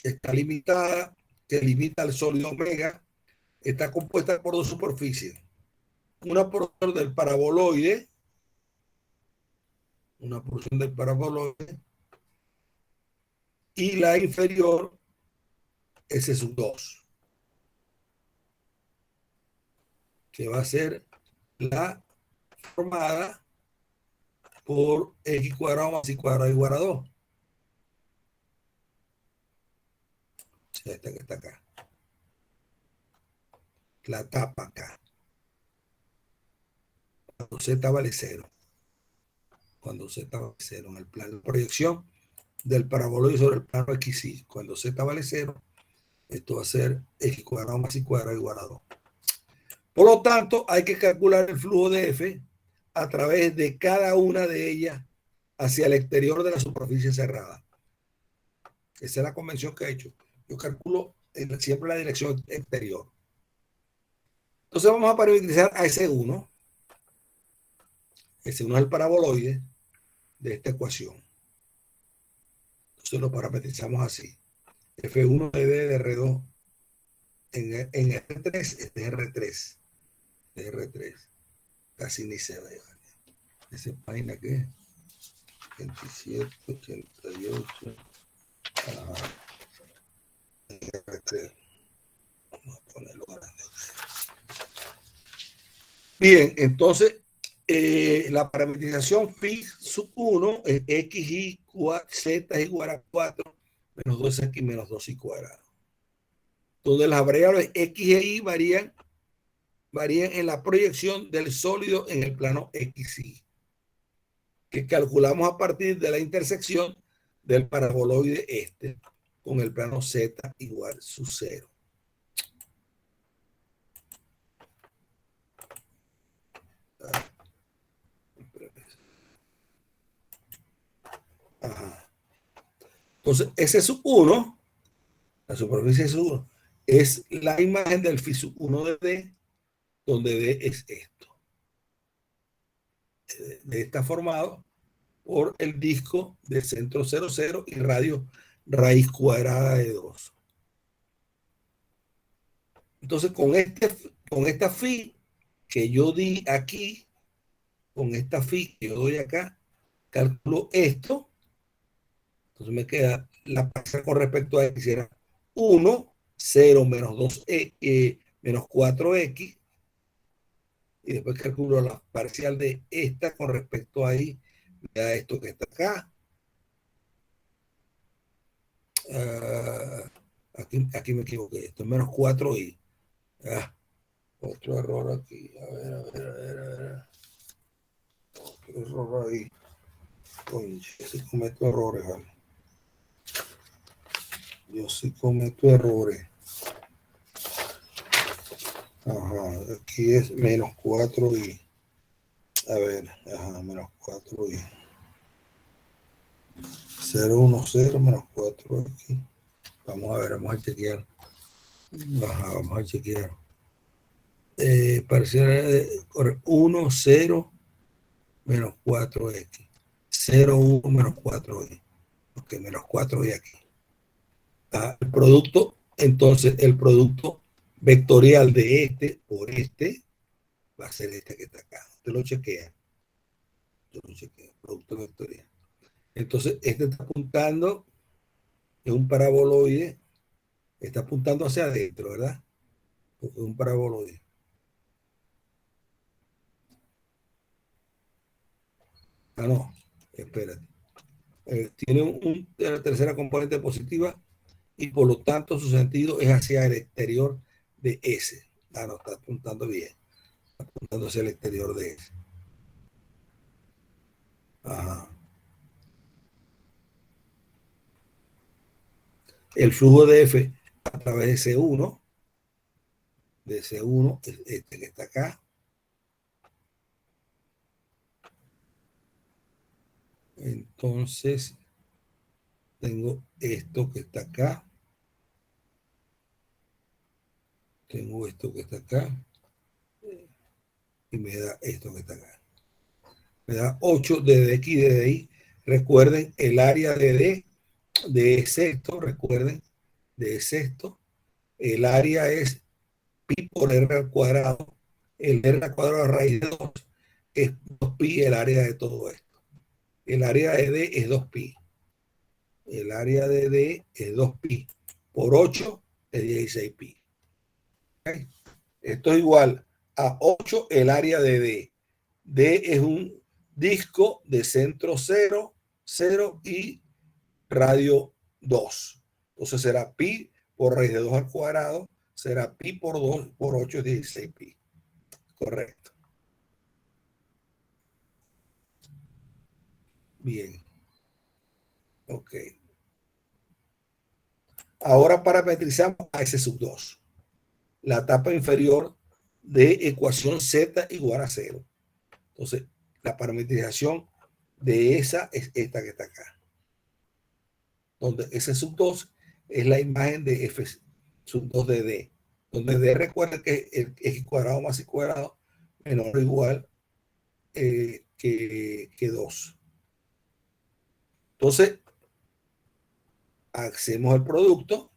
[SPEAKER 1] está limitada, que limita al sólido omega, está compuesta por dos superficies. Una porción del paraboloide, y la inferior, S2, que va a ser la formada por X cuadrado más Y cuadrado igual a 2. Esta que está acá. La tapa acá. Cuando Z vale 0. Cuando Z vale 0 en el plano de proyección del paraboloide sobre el plano XY. Cuando Z vale 0, esto va a ser X cuadrado más Y cuadrado igual a 2. Por lo tanto, hay que calcular el flujo de F a través de cada una de ellas hacia el exterior de la superficie cerrada. Esa es la convención que he hecho. Yo calculo siempre la dirección exterior. Entonces vamos a parametrizar a S1. S1 es el paraboloide de esta ecuación. Entonces lo parametrizamos así. F1 de R2 en R3, este es R3. R3. Casi ni se ve. Esa página que es 27, 88. R3. Vamos a ponerlo grande. Bien, entonces la parametrización phi sub 1 es x y z es igual a 4 menos 2x menos 2y cuadrado. Donde las variables x e y varían en la proyección del sólido en el plano XY, que calculamos a partir de la intersección del paraboloide este con el plano Z igual sub 0. Ajá. Entonces, ese sub 1, la superficie sub 1, es la imagen del phi sub 1 de D, donde D es esto. D está formado por el disco de centro 0, 0 y radio raíz cuadrada de 2. Entonces, con esta phi que yo di aquí, con esta phi que yo doy acá, calculo esto. Entonces me queda la parcial con respecto a x era 1, 0 menos 2 menos 4x. Y después calculo la parcial de esta con respecto a y, a esto que está acá. Aquí me equivoqué. Esto es menos 4y. Otro error aquí. A ver. Otro error ahí. Oye, si cometo errores, ¿vale? Yo sí cometo errores. Ajá, aquí es menos 4y. A ver, ajá, menos 4y. 0, 1, 0, menos 4 aquí. Vamos a ver, vamos a chequear Ajá, vamos a chequear. Parcial de 1, 0, menos 4x. 0, 1, menos 4y. Ok, menos 4y aquí. El producto, entonces, el producto vectorial de este por este va a ser este que está acá. Usted lo chequea. Yo lo chequeo. Producto vectorial. Entonces, este está apuntando, es un paraboloide, está apuntando hacia adentro, ¿verdad? Porque es un paraboloide. Ah, no, espérate. Tiene una tercera componente positiva y por lo tanto su sentido es hacia el exterior de S. Ah, no, está apuntando bien. Está apuntando hacia el exterior de S. Ajá. El flujo de F a través de C1, es este que está acá. Entonces, tengo esto que está acá. Tengo esto que está acá. Y me da esto que está acá. Me da 8 de X y de Y. Recuerden el área de D de sexto, recuerden, de sexto, el área es pi por r al cuadrado, el r al cuadrado a raíz de 2 es 2pi el área de todo esto. El área de D es 2pi. El área de D es 2pi. Por 8 es 16pi. ¿Okay? Esto es igual a 8 el área de D. D es un disco de centro 0, 0 y radio 2. Entonces será pi por raíz de 2 al cuadrado, será pi por 2 por 8 es 16 pi. Correcto. Bien. Ok. Ahora parametrizamos a S sub 2. La etapa inferior de ecuación Z igual a 0. Entonces, la parametrización de esa es esta que está acá. Donde S sub 2 es la imagen de F sub 2 de D. Donde D recuerda que es X cuadrado más Y cuadrado menor o igual que 2. Entonces, hacemos el producto,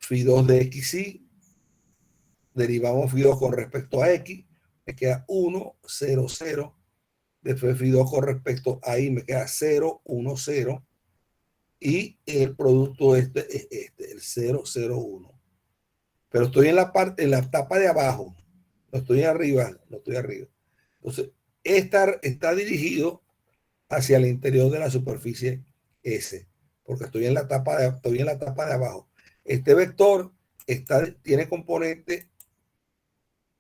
[SPEAKER 1] phi2 de xy, derivamos phi2 con respecto a x, me queda 1, 0, 0. Después phi2 con respecto a y me queda 0, 1, 0. Y el producto este es este, el 0, 0, 1. Pero estoy en la parte, en la etapa de abajo, no estoy arriba, no estoy arriba. Entonces, está dirigido hacia el interior de la superficie S, porque estoy en la etapa de abajo. Este vector tiene componente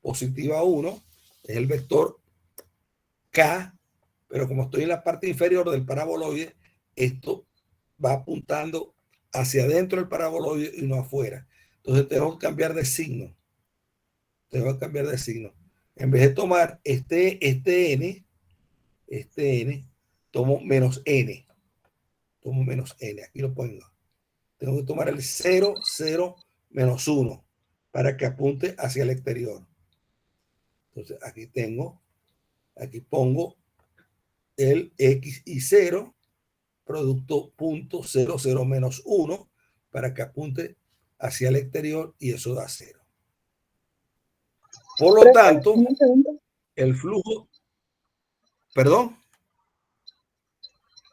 [SPEAKER 1] positiva 1, es el vector K, pero como estoy en la parte inferior del paraboloide, esto va apuntando hacia adentro del paraboloide y no afuera. Entonces tengo que cambiar de signo. En vez de tomar este n, tomo menos n. Tomo menos n, aquí lo pongo. Tengo que tomar el 0, 0, menos 1 para que apunte hacia el exterior. Entonces aquí pongo el x y 0, producto punto 0, 0 menos 1 para que apunte hacia el exterior y eso da 0. Por lo tanto, el flujo, perdón.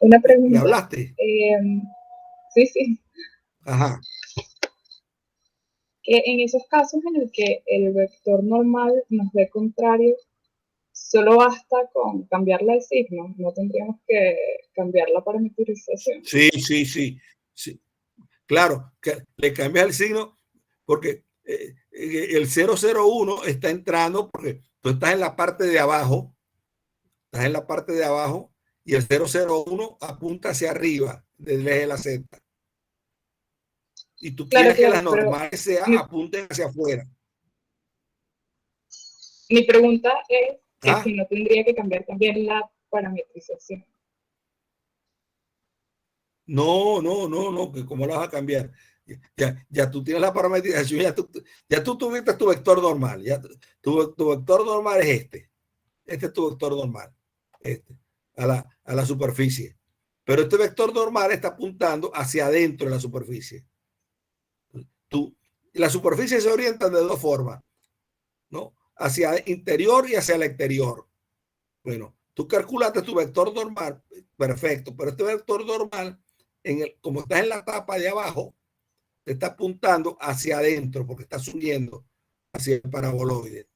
[SPEAKER 3] Una pregunta.
[SPEAKER 1] ¿Me hablaste?
[SPEAKER 3] Sí.
[SPEAKER 1] Ajá.
[SPEAKER 3] Que en esos casos en el que el vector normal nos dé contrario, solo basta con cambiarle el signo, no tendríamos que cambiar la parametrización.
[SPEAKER 1] Sí. Claro, que le cambias el signo porque el 001 está entrando porque tú estás en la parte de abajo, y el 001 apunta hacia arriba del eje de la Z. Y tú quieres que las normales apunten hacia afuera.
[SPEAKER 3] Mi pregunta es que si no tendría que cambiar también la parametrización.
[SPEAKER 1] No, que cómo la vas a cambiar. Ya tú tienes la parametrización, ya tú tuviste tu vector normal, tu vector normal es este es tu vector normal, a la superficie. Pero este vector normal está apuntando hacia adentro de la superficie. La superficie se orienta de dos formas, ¿no? Hacia el interior y hacia el exterior. Bueno, tú calculaste tu vector normal, perfecto, pero este vector normal, como estás en la tapa de abajo, te está apuntando hacia adentro porque está subiendo hacia el paraboloide.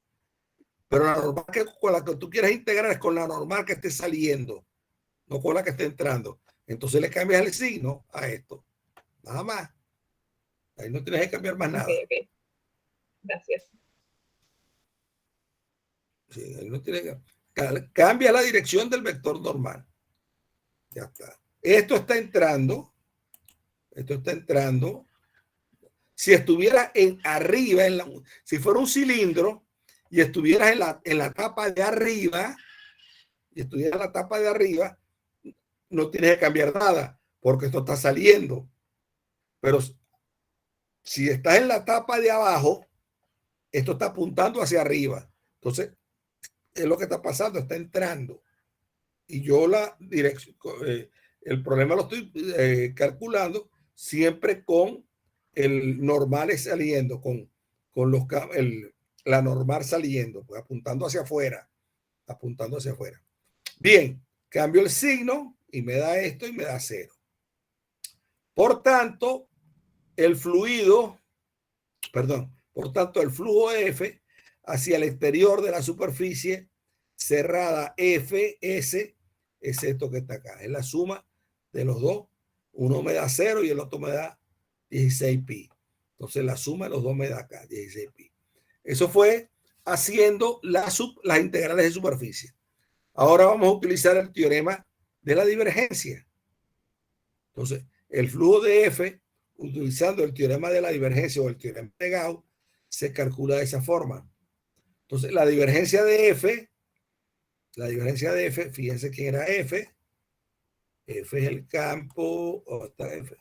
[SPEAKER 1] Pero la normal con la que tú quieres integrar es con la normal que esté saliendo, no con la que esté entrando. Entonces le cambias el signo a esto. Nada más. Ahí no tienes que cambiar más nada.
[SPEAKER 3] Ok. Gracias.
[SPEAKER 1] Sí, ahí no tienes que... Cambia la dirección del vector normal. Ya está. Esto está entrando. Si estuviera arriba, si fuera un cilindro y estuvieras en la tapa de arriba, no tienes que cambiar nada, porque esto está saliendo. Pero si estás en la tapa de abajo, esto está apuntando hacia arriba. Entonces, es lo que está pasando, está entrando. Y yo la dirección, el problema lo estoy calculando siempre con el normal saliendo, con la normal saliendo, pues apuntando hacia afuera. Bien, cambio el signo y me da esto y me da 0. Por tanto, el flujo F hacia el exterior de la superficie cerrada FS es esto que está acá. Es la suma de los dos. Uno me da 0 y el otro me da 16pi. Entonces la suma de los dos me da acá 16pi. Eso fue haciendo las integrales de superficie. Ahora vamos a utilizar el teorema de la divergencia. Entonces, el flujo de F, utilizando el teorema de la divergencia o el teorema de Gauss, se calcula de esa forma. Entonces, la divergencia de F, fíjense quién era F. F es el campo. ¿Dónde está F?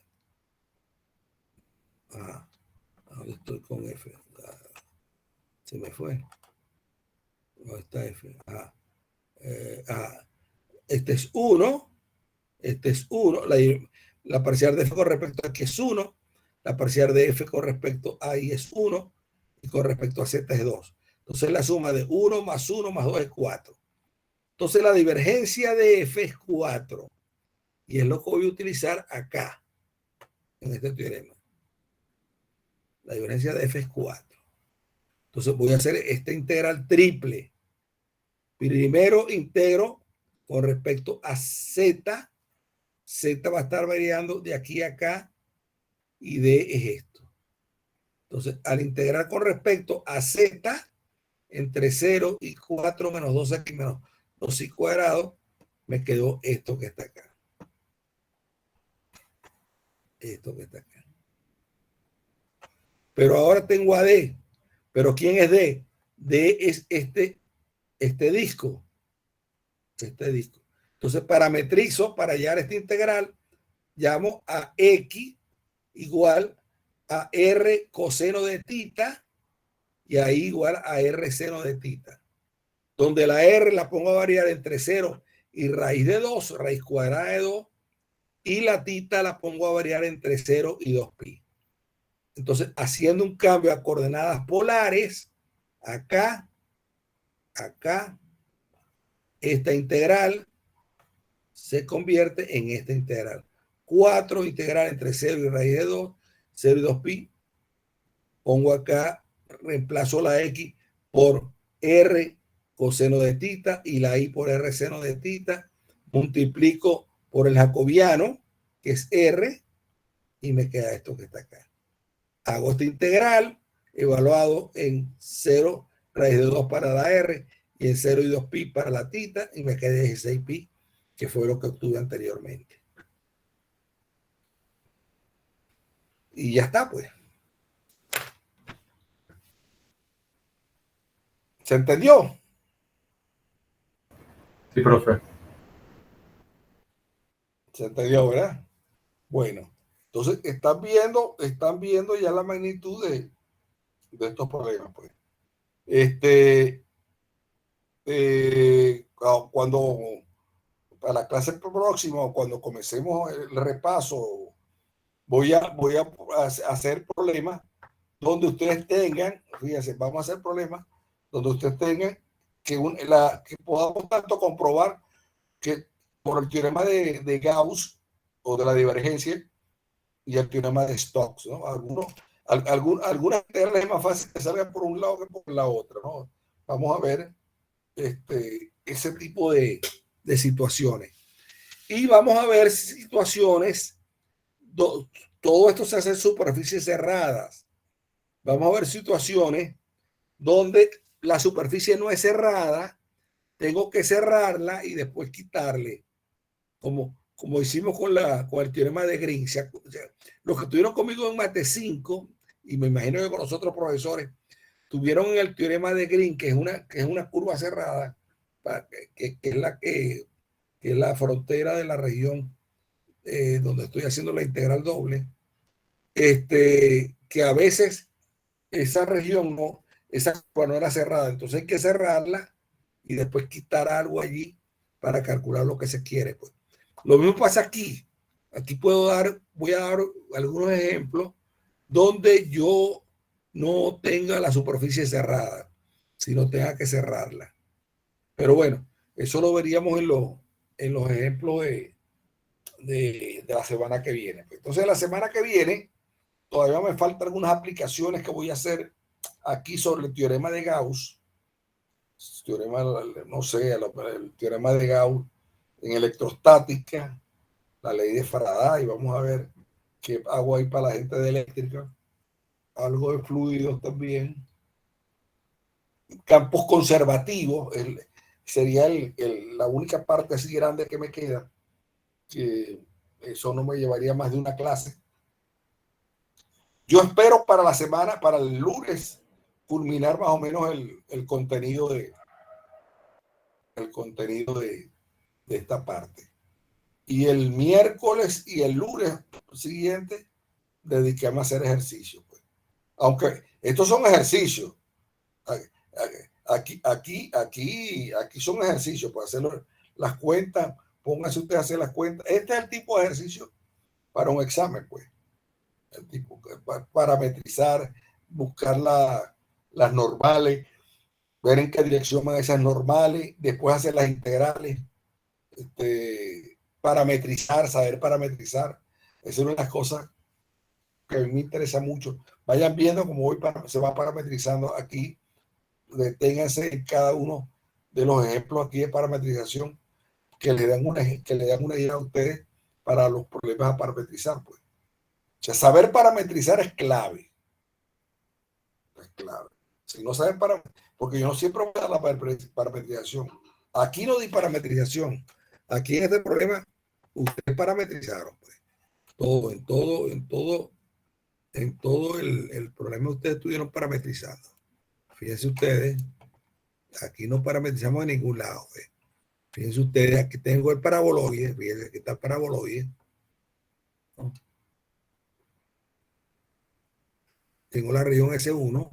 [SPEAKER 1] ¿Dónde estoy con F? Se me fue. ¿Dónde está F? Este es 1. La parcial de F con respecto a aquí es 1. La parcial de F con respecto a I es 1. Y con respecto a Z es 2. Entonces la suma de 1 más 1 más 2 es 4. Entonces la divergencia de F es 4. Y es lo que voy a utilizar acá, en este teorema. La divergencia de F es 4. Entonces voy a hacer esta integral triple. Primero integro con respecto a Z. Z va a estar variando de aquí a acá. Y D es esto. Entonces, al integrar con respecto a Z, entre 0 y 4 menos 2x menos 2y cuadrado, me quedó esto que está acá. Pero ahora tengo a D. ¿Pero quién es D? D es este disco. Entonces, parametrizo para hallar esta integral, llamo a X igual a R coseno de tita y ahí igual a R seno de tita. Donde la R la pongo a variar entre 0 y raíz de 2, raíz cuadrada de 2, y la tita la pongo a variar entre 0 y 2pi. Entonces, haciendo un cambio a coordenadas polares, acá, esta integral se convierte en esta integral. 4 integral entre 0 y raíz de 2, 0 y 2pi. Pongo acá, reemplazo la X por R coseno de tita y la Y por R seno de tita. Multiplico por el jacobiano, que es R, y me queda esto que está acá. Hago esta integral, evaluado en 0 raíz de 2 para la R y en 0 y 2pi para la tita, y me quedé 16pi, que fue lo que obtuve anteriormente. Y ya está, pues. ¿Se entendió?
[SPEAKER 2] Sí, profe.
[SPEAKER 1] Se entendió, ¿verdad? Bueno, Entonces, están viendo ya la magnitud de estos problemas. Pues. Cuando para la clase próxima, cuando comencemos el repaso, voy a hacer problemas donde ustedes tengan, fíjense, vamos a hacer problemas donde ustedes tengan que podamos tanto comprobar que por el teorema de Gauss o de la divergencia y el teorema de Stokes, ¿no? Algunas es más fácil que salgan por un lado que por la otra, ¿no? Vamos a ver ese tipo de situaciones. Y vamos a ver situaciones, todo esto se hace en superficies cerradas. Vamos a ver situaciones donde la superficie no es cerrada, tengo que cerrarla y después quitarle, como hicimos con el teorema de Green. O sea, los que estuvieron conmigo en Mate 5, y me imagino que con los otros profesores, tuvieron el teorema de Green, que es una curva cerrada, que es la frontera de la región donde estoy haciendo la integral doble, que a veces esa región esa curva no era cerrada, entonces hay que cerrarla y después quitar algo allí para calcular lo que se quiere. Pues. Lo mismo pasa aquí. Aquí voy a dar algunos ejemplos donde yo no tenga la superficie cerrada, sino tenga que cerrarla. Pero bueno, eso lo veríamos en los ejemplos de la semana que viene. Entonces, la semana que viene, todavía me faltan algunas aplicaciones que voy a hacer aquí sobre el teorema de Gauss. No sé, el teorema de Gauss en electrostática, la ley de Faraday. Vamos a ver qué hago ahí para la gente de eléctrica. Algo de fluidos también. Campos conservativos sería la única parte así grande que me queda, que eso no me llevaría más de una clase. Yo espero para la semana, para el lunes, culminar más o menos el contenido de esta parte. Y el miércoles y el lunes siguiente dediquemos a hacer ejercicios. Pues. Aunque estos son ejercicios. Aquí son ejercicios para hacer las cuentas. Pónganse ustedes a hacer las cuentas. Este es el tipo de ejercicio para un examen, pues. El tipo, parametrizar, buscar las normales, ver en qué dirección van esas normales, después hacer las integrales, parametrizar, saber parametrizar. Esa es una de las cosas que a mí me interesa mucho. Vayan viendo cómo se va parametrizando aquí. Deténganse en cada uno de los ejemplos aquí de parametrización que le dan una idea a ustedes para los problemas a parametrizar. Pues. O sea, saber parametrizar es clave. Es clave. Si no saben porque yo no siempre voy a dar la parametrización. Aquí no di parametrización. Aquí en este problema, ustedes parametrizaron. Pues. En todo el problema ustedes estuvieron parametrizando. Fíjense ustedes, aquí no parametrizamos en ningún lado. Pues. Fíjense ustedes, aquí tengo el paraboloide. Fíjense, aquí está el paraboloide. ¿No? Tengo la región S1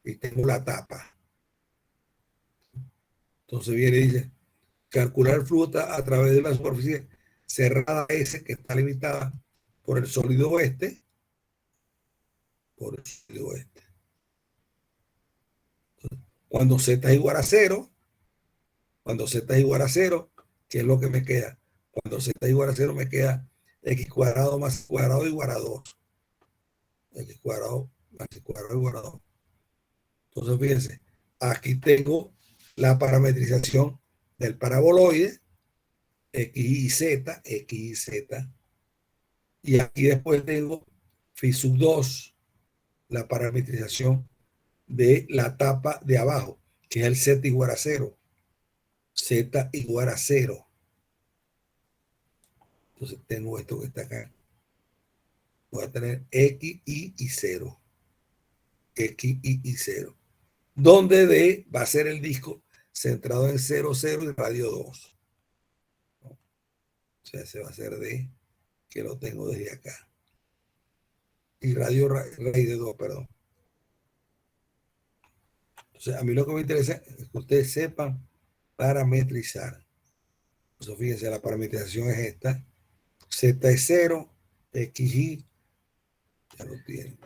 [SPEAKER 1] y tengo la tapa. Entonces viene y dice, calcular el flujo a través de la superficie cerrada S que está limitada por el sólido oeste. Por el sólido oeste. Entonces, cuando Z es igual a 0, ¿qué es lo que me queda? Cuando Z es igual a 0 me queda x cuadrado más cuadrado igual a 2. X cuadrado más x cuadrado igual a 2. Entonces, fíjense, aquí tengo la parametrización del paraboloide, X y Z, y aquí después tengo phi sub 2, la parametrización de la tapa de abajo, que es el Z igual a 0. Z igual a 0. Entonces tengo esto que está acá. Voy a tener X, Y 0. X, Y 0. Donde D va a ser el disco centrado en 0, 0 y radio 2. O sea, ese va a ser D, que lo tengo desde acá. y radio raíz de 2, perdón. Entonces, a mí lo que me interesa es que ustedes sepan parametrizar. Entonces, fíjense, la parametrización es esta. Z es 0, XY, ya lo tienen.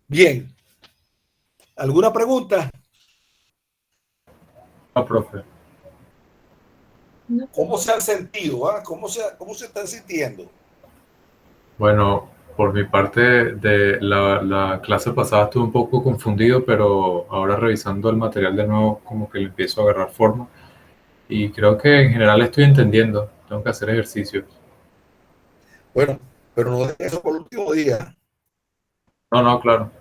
[SPEAKER 1] Bien. ¿Alguna pregunta?
[SPEAKER 2] No, profe.
[SPEAKER 1] ¿Cómo se han sentido? ¿Ah? ¿Cómo se están sintiendo?
[SPEAKER 2] Bueno, por mi parte, de la clase pasada estuve un poco confundido, pero ahora revisando el material de nuevo, como que le empiezo a agarrar forma. Y creo que en general estoy entendiendo. Tengo que hacer ejercicios.
[SPEAKER 1] Bueno, pero no dejen eso por el último día.
[SPEAKER 2] No, no, claro.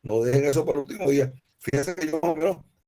[SPEAKER 1] No dejen eso por el último día. Fíjense que yo más o menos